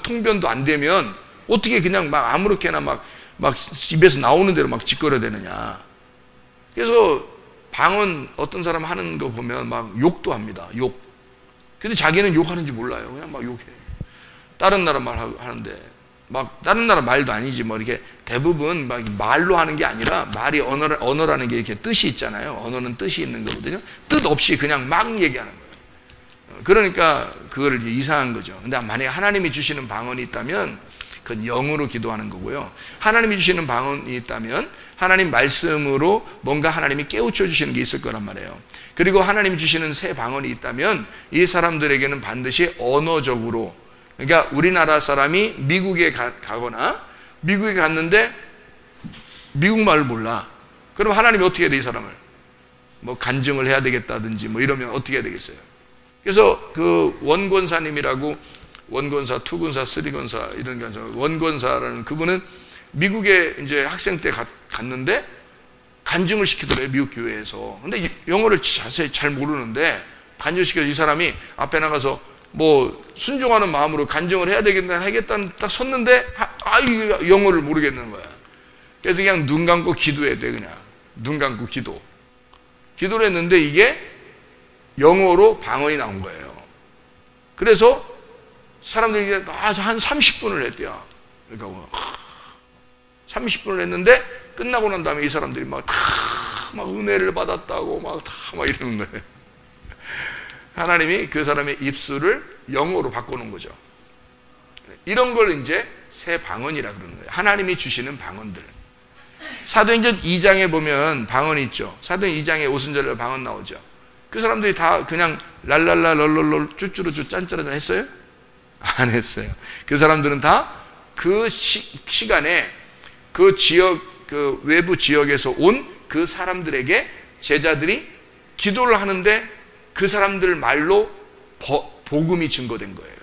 통변도 안 되면 어떻게 그냥 막 아무렇게나 막 입에서 나오는 대로 막 짓거려대느냐. 그래서 방언 어떤 사람 하는 거 보면 막 욕도 합니다. 욕. 근데 자기는 욕하는지 몰라요. 그냥 막 욕해. 다른 나라 말 하는데 막 다른 나라 말도 아니지 뭐 이렇게 대부분 막 말로 하는 게 아니라 말이 언어라는 게 이렇게 뜻이 있잖아요. 언어는 뜻이 있는 거거든요. 뜻 없이 그냥 막 얘기하는 거예요. 그러니까 그거를 이상한 거죠. 근데 만약에 하나님이 주시는 방언이 있다면 그건 영으로 기도하는 거고요. 하나님이 주시는 방언이 있다면 하나님 말씀으로 뭔가 하나님이 깨우쳐 주시는 게 있을 거란 말이에요. 그리고 하나님이 주시는 새 방언이 있다면 이 사람들에게는 반드시 언어적으로, 그러니까 우리나라 사람이 미국에 가거나 미국에 갔는데 미국 말을 몰라. 그럼 하나님이 어떻게 해야 돼? 이 사람을 뭐 간증을 해야 되겠다든지 뭐 이러면 어떻게 해야 되겠어요? 그래서 그 원권사님이라고, 원권사, 투권사, 쓰리권사 이런 게 아니라 원권사라는 그분은 미국에 이제 학생 때 갔는데 간증을 시키더래요. 미국 교회에서. 근데 영어를 자세히 잘 모르는데 간증시켜서 이 사람이 앞에 나가서 뭐 순종하는 마음으로 간증을 해야 되겠다 하겠다는 딱 섰는데 영어를 모르겠는 거야. 그래서 그냥 눈 감고 기도해야 돼. 그냥 눈 감고 기도를 했는데 이게 영어로 방언이 나온 거예요. 그래서 사람들이 한 30분을 했대요. 그러니까 30분을 했는데 끝나고 난 다음에 이 사람들이 막 은혜를 받았다고 막 이러는 거예요. 하나님이 그 사람의 입술을 영어로 바꾸는 거죠. 이런 걸 이제 새 방언이라 그러는 거예요. 하나님이 주시는 방언들. 사도행전 2장에 보면 방언이 있죠. 사도행전 2장에 오순절날 방언 나오죠. 그 사람들이 다 그냥 랄랄라 럴럴럴 쭈쭈루쭈 짠짜라짠 했어요? 안 했어요. 그 사람들은 다 그 시간에 그 지역, 그 외부 지역에서 온 그 사람들에게 제자들이 기도를 하는데 그 사람들 말로 복음이 증거된 거예요.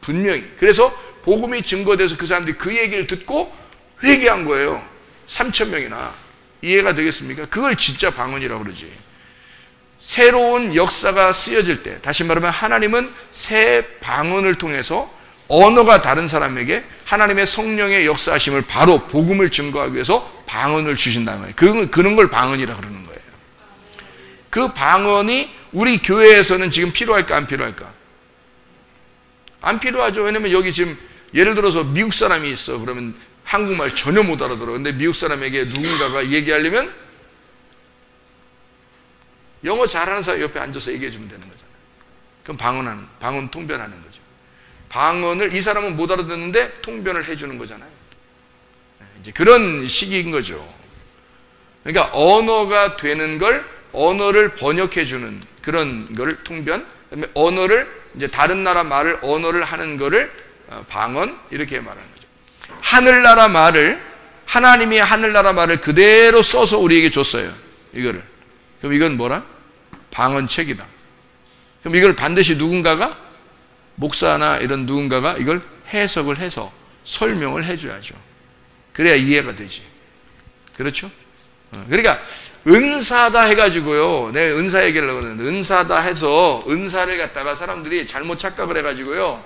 분명히. 그래서 복음이 증거돼서 그 사람들이 그 얘기를 듣고 회개한 거예요. 3,000명이나. 이해가 되겠습니까? 그걸 진짜 방언이라고 그러지. 새로운 역사가 쓰여질 때, 다시 말하면 하나님은 새 방언을 통해서 언어가 다른 사람에게 하나님의 성령의 역사하심을 바로 복음을 증거하기 위해서 방언을 주신다는 거예요. 그런 걸 방언이라고 그러는 거예요. 그 방언이 우리 교회에서는 지금 필요할까 안 필요할까? 안 필요하죠. 왜냐면 여기 지금 예를 들어서 미국 사람이 있어. 그러면 한국말 전혀 못 알아들어. 근데 미국 사람에게 누군가가 얘기하려면 영어 잘하는 사람 옆에 앉아서 얘기해 주면 되는 거잖아요. 그럼 방언 통변하는 거죠. 방언을 이 사람은 못 알아듣는데 통변을 해주는 거잖아요. 이제 그런 식인 거죠. 그러니까 언어가 되는 걸 언어를 번역해 주는 그런 걸 통변, 그다음에 언어를 이제 다른 나라 말을 언어를 하는 거를 방언 이렇게 말하는 거죠. 하늘나라 말을 하나님이 하늘나라 말을 그대로 써서 우리에게 줬어요. 이거를. 그럼 이건 뭐라? 방언책이다. 그럼 이걸 반드시 누군가가 목사나 이런 누군가가 이걸 해석을 해서 설명을 해줘야죠. 그래야 이해가 되지. 그렇죠? 그러니까 은사다 해가지고요. 내가 은사 얘기를 하거든요. 은사다 해서 은사를 갖다가 사람들이 잘못 착각을 해가지고요.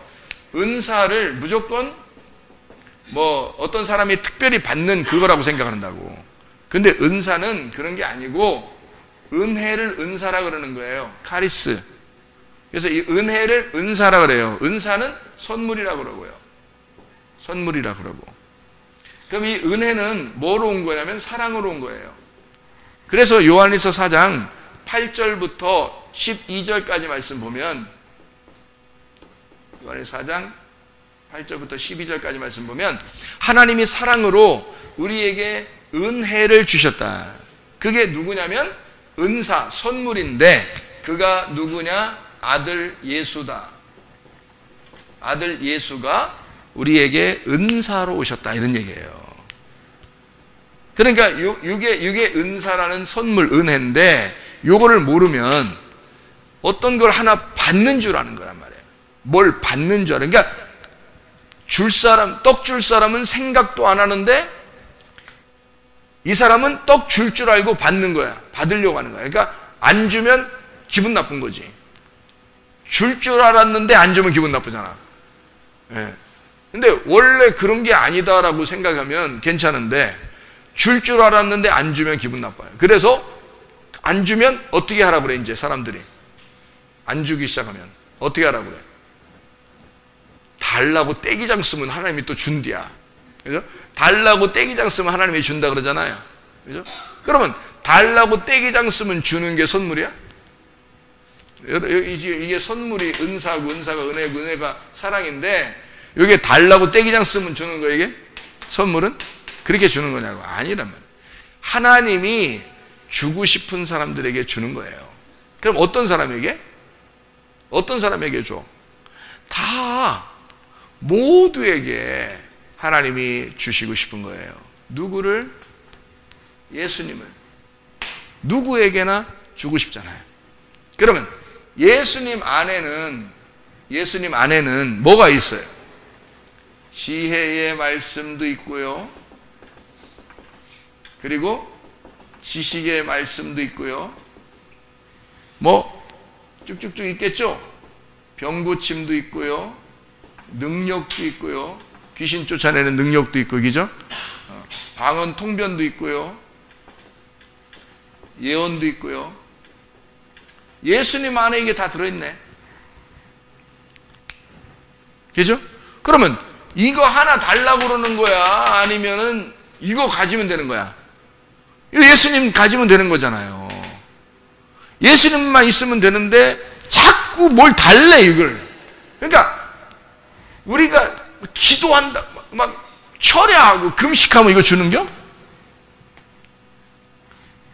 은사를 무조건 뭐 어떤 사람이 특별히 받는 그거라고 생각한다고. 근데 은사는 그런 게 아니고 은혜를 은사라 그러는 거예요. 카리스. 그래서 이 은혜를 은사라 그래요. 은사는 선물이라 그러고요. 선물이라 그러고. 그럼 이 은혜는 뭐로 온 거냐면 사랑으로 온 거예요. 그래서 요한일서 4장 8절부터 12절까지 말씀 보면, 요한일서 4장 8절부터 12절까지 말씀 보면, 하나님이 사랑으로 우리에게 은혜를 주셨다. 그게 누구냐면 은사, 선물인데, 그가 누구냐? 아들 예수다. 아들 예수가 우리에게 은사로 오셨다, 이런 얘기예요. 그러니까 이게 은사라는 선물, 은혜인데, 요거를 모르면 어떤 걸 하나 받는 줄 아는 거란 말이에요. 뭘 받는 줄 알아요. 그러니까 떡 줄 사람은 생각도 안 하는데, 이 사람은 떡 줄 줄 알고 받는 거야. 받으려고 하는 거야. 그러니까 안 주면 기분 나쁜 거지. 줄 줄 알았는데 안 주면 기분 나쁘잖아. 예. 근데 원래 그런 게 아니다라고 생각하면 괜찮은데, 줄 줄 알았는데 안 주면 기분 나빠요. 그래서 안 주면 어떻게 하라 그래? 이제 사람들이 안 주기 시작하면 어떻게 하라 그래? 달라고 떼기장 쓰면 하나님이 또 준디야. 그죠? 달라고 떼기장 쓰면 하나님이 준다 그러잖아요. 그죠? 그러면 달라고 떼기장 쓰면 주는 게 선물이야? 이게 선물이 은사고, 은사가 은혜고, 은혜가 사랑인데, 이게 달라고 떼기장 쓰면 주는 거, 이게? 선물은? 그렇게 주는 거냐고. 아니란 말이에요. 하나님이 주고 싶은 사람들에게 주는 거예요. 그럼 어떤 사람에게? 어떤 사람에게 줘? 다 모두에게 하나님이 주시고 싶은 거예요. 누구를? 예수님을. 누구에게나 주고 싶잖아요. 그러면 예수님 안에는 뭐가 있어요? 지혜의 말씀도 있고요. 그리고 지식의 말씀도 있고요. 뭐 쭉쭉쭉 있겠죠? 병 고침도 있고요. 능력도 있고요. 귀신 쫓아내는 능력도 있고, 그죠? 방언 통변도 있고요. 예언도 있고요. 예수님 안에 이게 다 들어있네. 그죠? 그러면 이거 하나 달라고 그러는 거야? 아니면은 이거 가지면 되는 거야? 이거 예수님 가지면 되는 거잖아요. 예수님만 있으면 되는데 자꾸 뭘 달래, 이걸. 그러니까 우리가 기도한다, 막 철야하고 금식하면 이거 주는겨?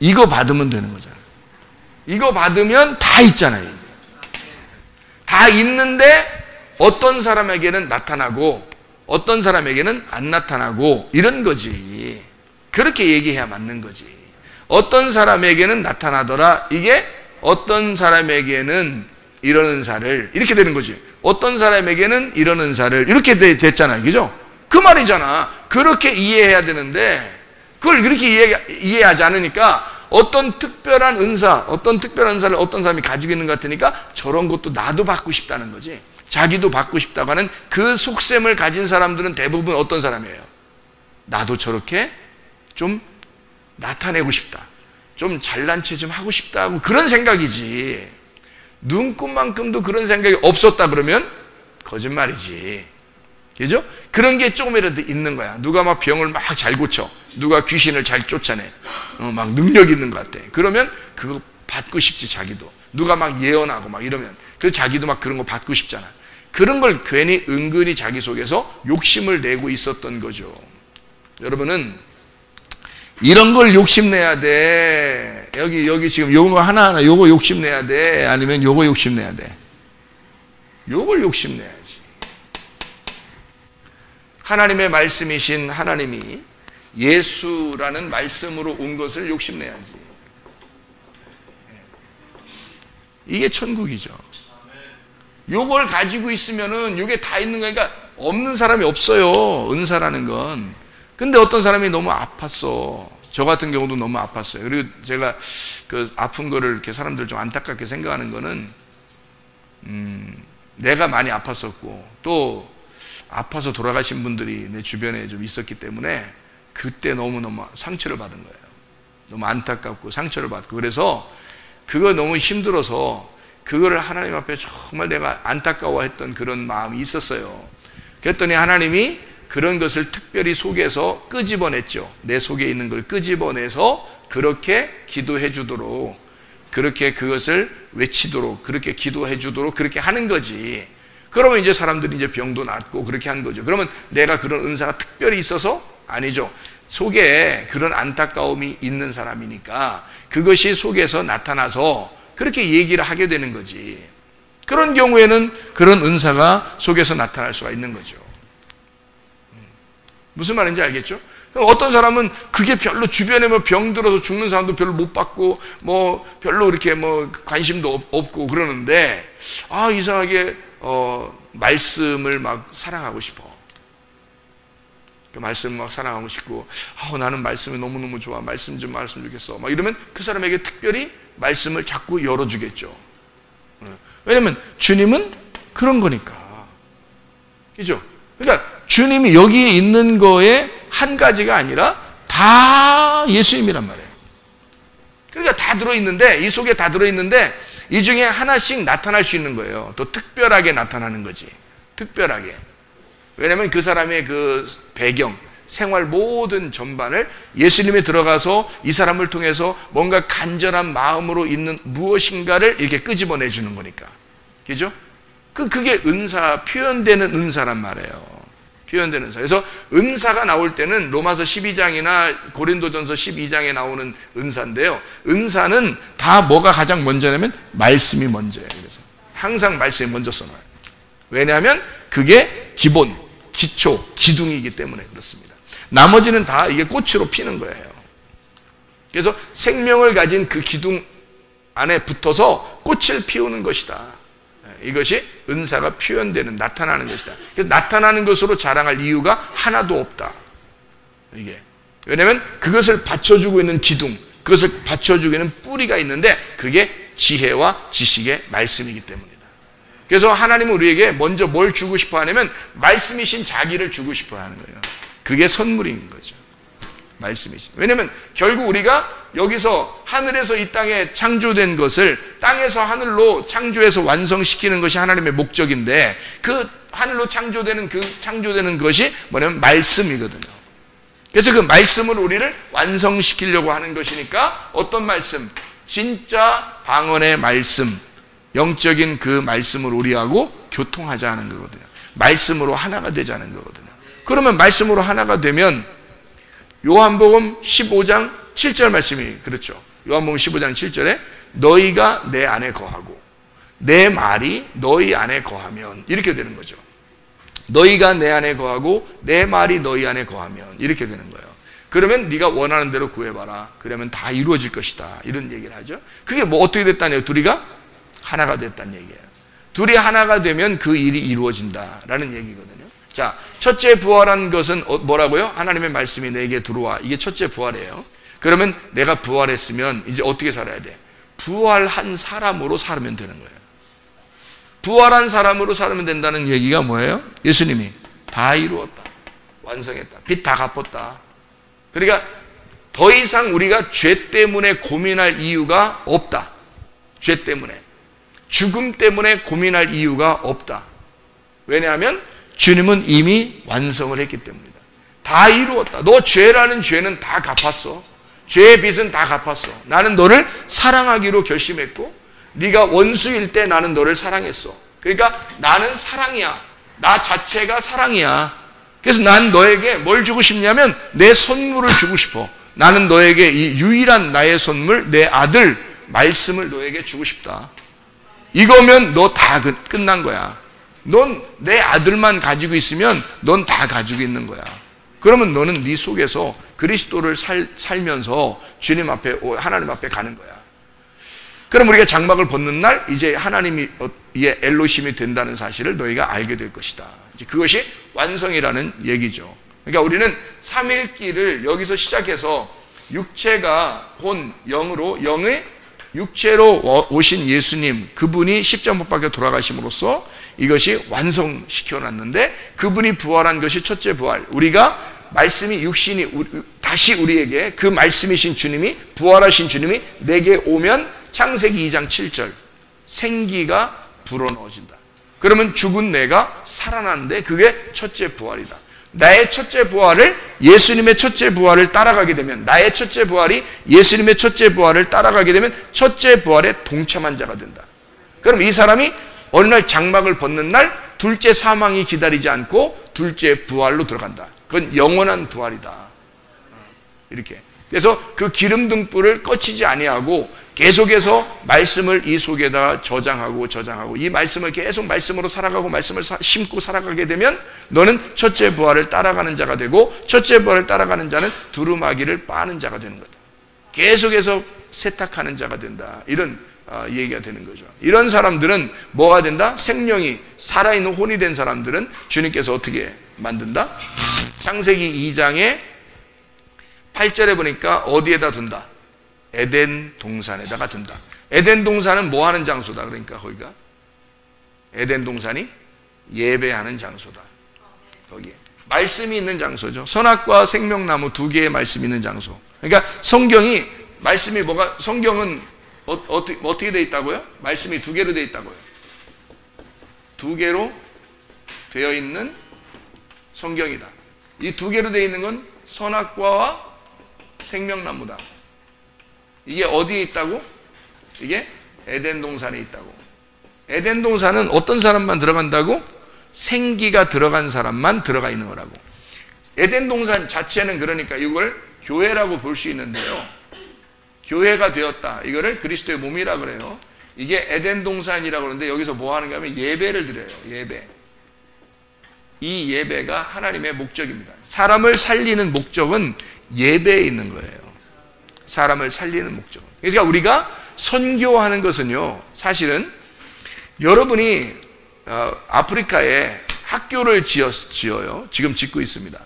이거 받으면 되는 거잖아요. 이거 받으면 다 있잖아요. 다 있는데 어떤 사람에게는 나타나고 어떤 사람에게는 안 나타나고, 이런 거지. 그렇게 얘기해야 맞는 거지. 어떤 사람에게는 나타나더라, 이게 어떤 사람에게는 이런 은사를, 이렇게 되는 거지. 어떤 사람에게는 이런 은사를, 이렇게 됐잖아요. 그죠? 그 말이잖아. 그렇게 이해해야 되는데, 그걸 그렇게 이해하지 않으니까 어떤 특별한 은사를 어떤 사람이 가지고 있는 것 같으니까 저런 것도 나도 받고 싶다는 거지. 자기도 받고 싶다고 하는 그 속셈을 가진 사람들은 대부분 어떤 사람이에요? 나도 저렇게 좀 나타내고 싶다, 좀 잘난 체 좀 하고 싶다 하고 그런 생각이지. 눈꽃만큼도 그런 생각이 없었다 그러면 거짓말이지. 그죠? 그런 게 조금이라도 있는 거야. 누가 막 병을 막 잘 고쳐, 누가 귀신을 잘 쫓아내, 막 능력 있는 것 같아. 그러면 그거 받고 싶지, 자기도. 누가 막 예언하고 막 이러면 그 자기도 막 그런 거 받고 싶잖아. 그런 걸 괜히 은근히 자기 속에서 욕심을 내고 있었던 거죠. 여러분은 이런 걸 욕심내야 돼. 여기 지금 요거 하나하나 요거 욕심내야 돼? 아니면 요거 욕심내야 돼? 요걸 욕심내야지. 하나님의 말씀이신 하나님이 예수라는 말씀으로 온 것을 욕심내야지. 이게 천국이죠. 요걸 가지고 있으면은 요게 다 있는 거니까 없는 사람이 없어요. 은사라는 건. 근데 어떤 사람이 너무 아팠어. 저 같은 경우도 너무 아팠어요. 그리고 제가 그 아픈 거를 이렇게 사람들 좀 안타깝게 생각하는 거는, 내가 많이 아팠었고 또 아파서 돌아가신 분들이 내 주변에 좀 있었기 때문에 그때 너무너무 상처를 받은 거예요. 너무 안타깝고 상처를 받고, 그래서 그거 너무 힘들어서 그거를 하나님 앞에 정말 내가 안타까워했던 그런 마음이 있었어요. 그랬더니 하나님이 그런 것을 특별히 속에서 끄집어냈죠. 내 속에 있는 걸 끄집어내서 그렇게 기도해 주도록, 그렇게 그것을 외치도록, 그렇게 기도해 주도록 그렇게 하는 거지. 그러면 이제 사람들이 이제 병도 낫고 그렇게 한 거죠. 그러면 내가 그런 은사가 특별히 있어서? 아니죠. 속에 그런 안타까움이 있는 사람이니까 그것이 속에서 나타나서 그렇게 얘기를 하게 되는 거지. 그런 경우에는 그런 은사가 속에서 나타날 수가 있는 거죠. 무슨 말인지 알겠죠? 어떤 사람은 그게 별로 주변에 뭐 병 들어서 죽는 사람도 별로 못 봤고 뭐 별로 이렇게 뭐 관심도 없고 그러는데 이상하게 말씀을 막 사랑하고 싶어. 그 말씀 막 사랑하고 싶고 나는 말씀이 너무너무 좋아. 말씀 좀 말씀 주겠어. 막 이러면 그 사람에게 특별히 말씀을 자꾸 열어주겠죠. 왜냐면 주님은 그런 거니까. 그죠? 그러니까 주님이 여기에 있는 거에 한 가지가 아니라 다 예수님이란 말이에요. 그러니까 다 들어있는데, 이 속에 다 들어있는데 이 중에 하나씩 나타날 수 있는 거예요. 더 특별하게 나타나는 거지. 특별하게. 왜냐하면 그 사람의 그 배경, 생활 모든 전반을 예수님이 들어가서 이 사람을 통해서 뭔가 간절한 마음으로 있는 무엇인가를 이렇게 끄집어내 주는 거니까. 그죠? 그게 은사, 표현되는 은사란 말이에요. 표현되는 은사. 그래서 은사가 나올 때는 로마서 12장이나 고린도전서 12장에 나오는 은사인데요. 은사는 다 뭐가 가장 먼저냐면 말씀이 먼저예요. 그래서 항상 말씀이 먼저 써놔요. 왜냐하면 그게 기본, 기초, 기둥이기 때문에 그렇습니다. 나머지는 다 이게 꽃으로 피는 거예요. 그래서 생명을 가진 그 기둥 안에 붙어서 꽃을 피우는 것이다. 이것이 은사가 표현되는, 나타나는 것이다. 그래서 나타나는 것으로 자랑할 이유가 하나도 없다. 이게. 왜냐하면 그것을 받쳐주고 있는 기둥, 그것을 받쳐주고 있는 뿌리가 있는데 그게 지혜와 지식의 말씀이기 때문이다. 그래서 하나님은 우리에게 먼저 뭘 주고 싶어 하냐면 말씀이신 자기를 주고 싶어 하는 거예요. 그게 선물인 거죠. 말씀이신. 왜냐하면 결국 우리가 여기서 하늘에서 이 땅에 창조된 것을 땅에서 하늘로 창조해서 완성시키는 것이 하나님의 목적인데 그 하늘로 창조되는 것이 뭐냐면 말씀이거든요. 그래서 그 말씀으로 우리를 완성시키려고 하는 것이니까 어떤 말씀? 진짜 방언의 말씀, 영적인 그 말씀을 우리하고 교통하자 하는 거거든요. 말씀으로 하나가 되자는 거거든요. 그러면 말씀으로 하나가 되면 요한복음 15장 7절 말씀이 그렇죠. 요한복음 15장 7절에 너희가 내 안에 거하고 내 말이 너희 안에 거하면 이렇게 되는 거죠. 너희가 내 안에 거하고 내 말이 너희 안에 거하면 이렇게 되는 거예요. 그러면 네가 원하는 대로 구해봐라. 그러면 다 이루어질 것이다. 이런 얘기를 하죠. 그게 뭐 어떻게 됐다네요? 둘이가 하나가 됐다는 얘기예요. 둘이 하나가 되면 그 일이 이루어진다라는 얘기거든요. 자, 첫째 부활한 것은 뭐라고요? 하나님의 말씀이 내게 들어와. 이게 첫째 부활이에요. 그러면 내가 부활했으면 이제 어떻게 살아야 돼? 부활한 사람으로 살면 되는 거예요. 부활한 사람으로 살면 된다는 얘기가 뭐예요? 예수님이 다 이루었다. 완성했다. 빚 다 갚았다. 그러니까 더 이상 우리가 죄 때문에 고민할 이유가 없다. 죄 때문에. 죽음 때문에 고민할 이유가 없다. 왜냐하면 주님은 이미 완성을 했기 때문이다. 다 이루었다. 너 죄라는 죄는 다 갚았어. 죄의 빚은 다 갚았어. 나는 너를 사랑하기로 결심했고 네가 원수일 때 나는 너를 사랑했어. 그러니까 나는 사랑이야. 나 자체가 사랑이야. 그래서 난 너에게 뭘 주고 싶냐면 내 선물을 주고 싶어. 나는 너에게 이 유일한 나의 선물, 내 아들 말씀을 너에게 주고 싶다. 이거면 너 다 끝난 거야. 넌 내 아들만 가지고 있으면 넌 다 가지고 있는 거야. 그러면 너는 네 속에서 그리스도를 살면서 주님 앞에, 하나님 앞에 가는 거야. 그럼 우리가 장막을 벗는 날 이제 하나님이 엘로힘이 된다는 사실을 너희가 알게 될 것이다. 이제 그것이 완성이라는 얘기죠. 그러니까 우리는 삼일기를 여기서 시작해서 육체가 본 영으로, 영의 육체로 오신 예수님, 그분이 십자가 못 박혀 돌아가심으로써 이것이 완성시켜 놨는데 그분이 부활한 것이 첫째 부활. 우리가 말씀이 육신이 다시 우리에게 그 말씀이신 주님이, 부활하신 주님이 내게 오면 창세기 2장 7절 생기가 불어넣어진다. 그러면 죽은 내가 살아나는데 그게 첫째 부활이다. 나의 첫째 부활을, 예수님의 첫째 부활을 따라가게 되면, 나의 첫째 부활이 예수님의 첫째 부활을 따라가게 되면 첫째 부활에 동참한 자가 된다. 그럼 이 사람이 어느 날 장막을 벗는 날 둘째 사망이 기다리지 않고 둘째 부활로 들어간다. 그건 영원한 부활이다. 이렇게. 그래서 그 기름 등불을 꺼치지 아니하고 계속해서 말씀을 이 속에다가 저장하고 이 말씀을 계속 말씀으로 살아가고 말씀을 심고 살아가게 되면 너는 첫째 부활을 따라가는 자가 되고, 첫째 부활을 따라가는 자는 두루마기를 빠는 자가 되는 거다. 계속해서 세탁하는 자가 된다. 이런 얘기가 되는 거죠. 이런 사람들은 뭐가 된다? 생명이 살아있는 혼이 된 사람들은 주님께서 어떻게 만든다? 창세기 2장에 8절에 보니까 어디에다 둔다? 에덴 동산에다가 둔다. 에덴 동산은 뭐 하는 장소다? 그러니까 거기가 에덴 동산이 예배하는 장소다. 거기에 말씀이 있는 장소죠. 선악과 생명나무 두 개의 말씀이 있는 장소. 그러니까 성경이, 말씀이 뭐가, 성경은 어떻게 되어 있다고요? 말씀이 두 개로 되어 있다고요. 두 개로 되어 있는 성경이다. 이 두 개로 되어 있는 건 선악과와 생명나무다. 이게 어디에 있다고? 이게 에덴 동산에 있다고. 에덴 동산은 어떤 사람만 들어간다고? 생기가 들어간 사람만 들어가 있는 거라고. 에덴 동산 자체는 그러니까 이걸 교회라고 볼 수 있는데요. 교회가 되었다. 이거를 그리스도의 몸이라 그래요. 이게 에덴 동산이라고 그러는데 여기서 뭐 하는가 하면 예배를 드려요. 예배. 이 예배가 하나님의 목적입니다. 사람을 살리는 목적은 예배에 있는 거예요. 사람을 살리는 목적. 그러니까 우리가 선교하는 것은요, 사실은 여러분이 아프리카에 학교를 지어요. 지금 짓고 있습니다.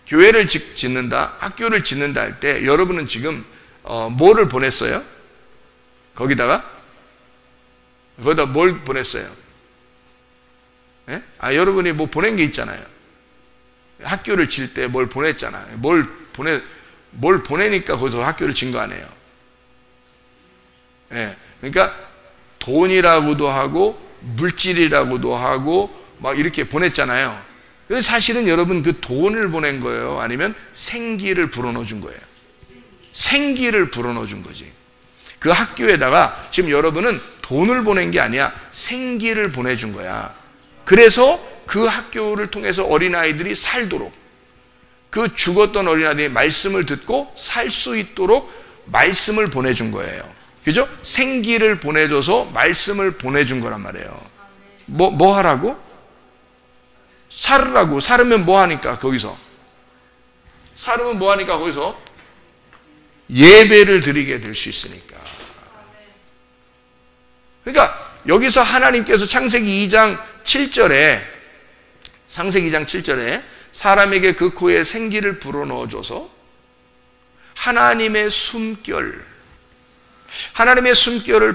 교회를 짓는다, 학교를 짓는다 할 때 여러분은 지금 뭐를 보냈어요? 거기다 뭘 보냈어요? 예? 여러분이 뭐 보낸 게 있잖아요. 학교를 질 때 뭘 보냈잖아요. 뭘 보내니까 거기서 학교를 진 거 아니에요. 예. 그러니까 돈이라고도 하고 물질이라고도 하고 막 이렇게 보냈잖아요. 그래서 사실은 여러분 그 돈을 보낸 거예요? 아니면 생기를 불어넣어 준 거예요? 생기를 불어넣어 준 거지. 그 학교에다가 지금 여러분은 돈을 보낸 게 아니야. 생기를 보내준 거야. 그래서 그 학교를 통해서 어린아이들이 살도록, 그 죽었던 어린아이들이 말씀을 듣고 살 수 있도록 말씀을 보내준 거예요. 그죠? 생기를 보내줘서 말씀을 보내준 거란 말이에요. 뭐 하라고? 살으라고. 살으면 뭐 하니까 거기서? 살으면 뭐 하니까 거기서? 예배를 드리게 될 수 있으니까. 그러니까 여기서 하나님께서 창세기 2장 7절에 사람에게 그 코에 생기를 불어넣어줘서 하나님의 숨결을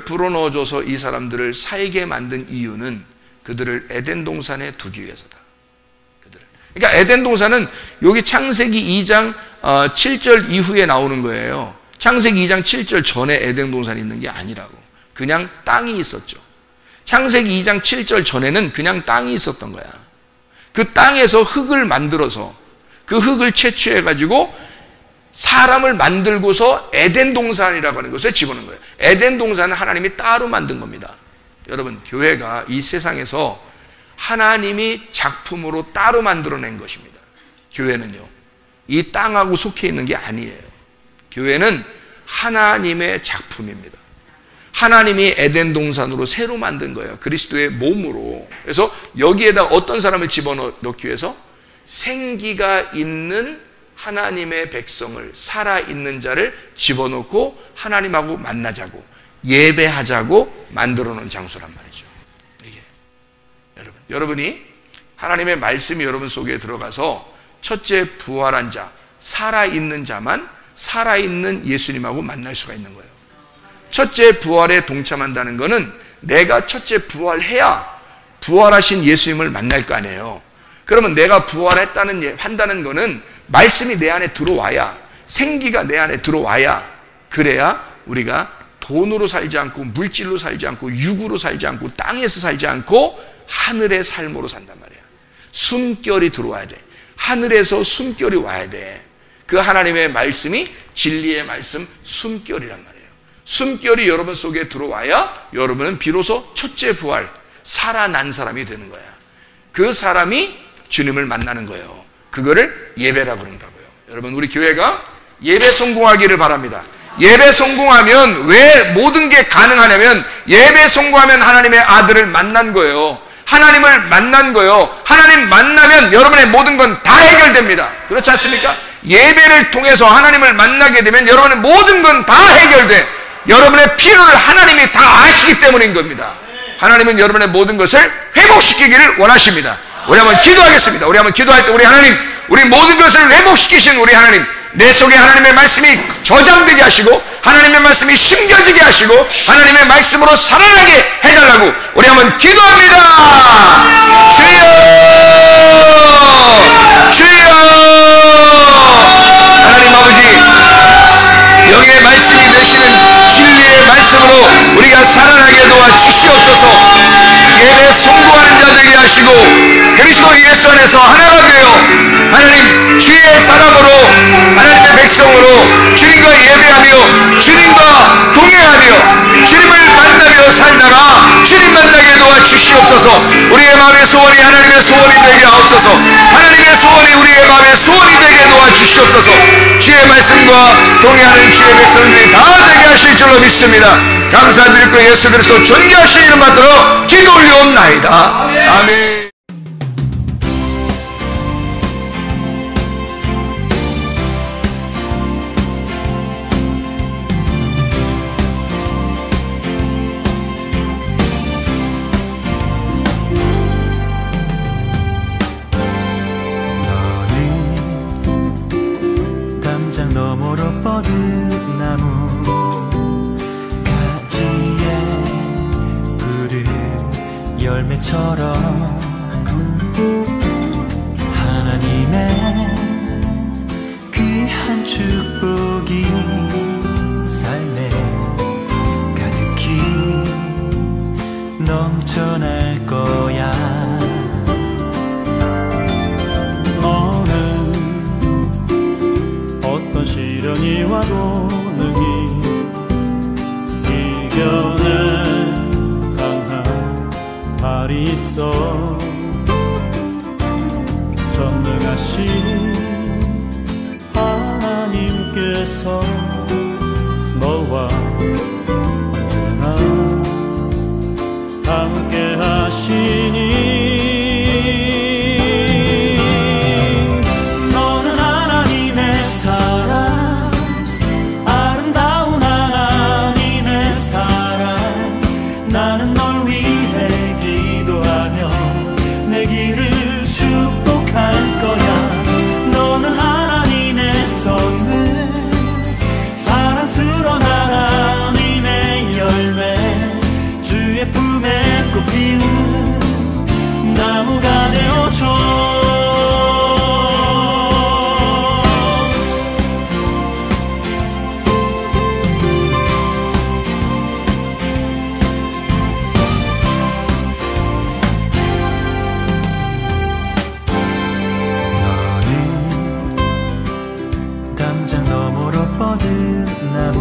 불어넣어줘서 이 사람들을 살게 만든 이유는 그들을 에덴 동산에 두기 위해서다. 그러니까 에덴 동산은 여기 창세기 2장 7절 이후에 나오는 거예요. 창세기 2장 7절 전에 에덴 동산이 있는 게 아니라고. 그냥 땅이 있었죠. 창세기 2장 7절 전에는 그냥 땅이 있었던 거야. 그 땅에서 흙을 만들어서 그 흙을 채취해가지고 사람을 만들고서 에덴 동산이라고 하는 것에 집어넣은 거예요. 에덴 동산은 하나님이 따로 만든 겁니다. 여러분, 교회가 이 세상에서 하나님이 작품으로 따로 만들어낸 것입니다. 교회는요, 이 땅하고 속해 있는 게 아니에요. 교회는 하나님의 작품입니다. 하나님이 에덴 동산으로 새로 만든 거예요. 그리스도의 몸으로. 그래서 여기에다 어떤 사람을 집어넣기 위해서? 생기가 있는 하나님의 백성을, 살아있는 자를 집어넣고 하나님하고 만나자고, 예배하자고 만들어 놓은 장소란 말이죠. 이게 여러분이 하나님의 말씀이 여러분 속에 들어가서 첫째 부활한 자, 살아있는 자만 살아있는 예수님하고 만날 수가 있는 거예요. 첫째 부활에 동참한다는 것은 내가 첫째 부활해야 부활하신 예수님을 만날 거 아니에요. 그러면 내가 한다는 것은 말씀이 내 안에 들어와야, 생기가 내 안에 들어와야, 그래야 우리가 돈으로 살지 않고 물질로 살지 않고 육으로 살지 않고 땅에서 살지 않고 하늘의 삶으로 산단 말이야. 숨결이 들어와야 돼. 하늘에서 숨결이 와야 돼. 그 하나님의 말씀이 진리의 말씀 숨결이란 말이에요. 숨결이 여러분 속에 들어와야 여러분은 비로소 첫째 부활 살아난 사람이 되는 거야. 그 사람이 주님을 만나는 거예요. 그거를 예배라고 그런다고요. 여러분, 우리 교회가 예배 성공하기를 바랍니다. 예배 성공하면 왜 모든 게 가능하냐면 예배 성공하면 하나님의 아들을 만난 거예요. 하나님을 만난 거예요. 하나님 만나면 여러분의 모든 건 다 해결됩니다. 그렇지 않습니까? 예배를 통해서 하나님을 만나게 되면 여러분의 모든 건 다 해결돼. 여러분의 필요를 하나님이 다 아시기 때문인 겁니다. 하나님은 여러분의 모든 것을 회복시키기를 원하십니다. 우리 한번 기도하겠습니다. 우리 한번 기도할 때 우리 하나님, 우리 모든 것을 회복시키신 우리 하나님, 내 속에 하나님의 말씀이 저장되게 하시고 하나님의 말씀이 심겨지게 하시고 하나님의 말씀으로 살아나게 해달라고 우리 한번 기도합니다. 주여, 주여. 하나님 아버지, 여기에 말씀이 되시는 진리의 말씀으로 우리가 살아나게 도와주시옵소서. 예배 성공하는 자 되게 하시고 그리스도 예수 안에서 하나가 되어 하나님 주의 사람으로 하나님의 백성으로 주님과 예배하며 주님과 동행하며 주님을 만나며 살다가 주님 만나게 도와주시옵소서. 우리의 마음의 소원이 하나님의 소원이 되게 하옵소서. 하나님의 소원이 우리의 마음의 소원이 되게 도와주시옵소서. 주의 말씀과 동행하는 주의 백성들이 다 되게 하실 줄로 믿습니다. 감사드리고 예수 그리스도 존귀하신 이름 받들어 기도 올려옵나이다. 아멘. 너머로 뻗은 나무 가지에 푸른 열매처럼 하나님의 귀한 축복이 삶에 가득히 넘쳐날 거야. 어떤 시련이 와도 능히 이겨낸 강한 발이 있어. 전능하신 하나님께서 너와 언제나 함께 하시니 나무가 되어줘. 너는 담장 너머로 뻗은 나무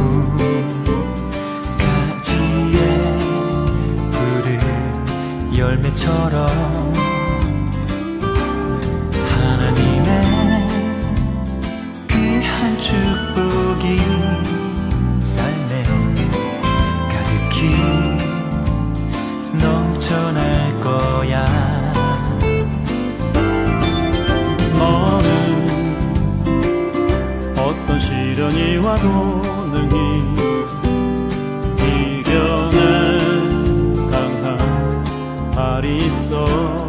가지에 푸른 열매처럼 하나님의 귀한 축복이 삶에 가득히 넘쳐날 거야. 너는 어떤 시련이 와도 능히 이겨낸 발이 있어.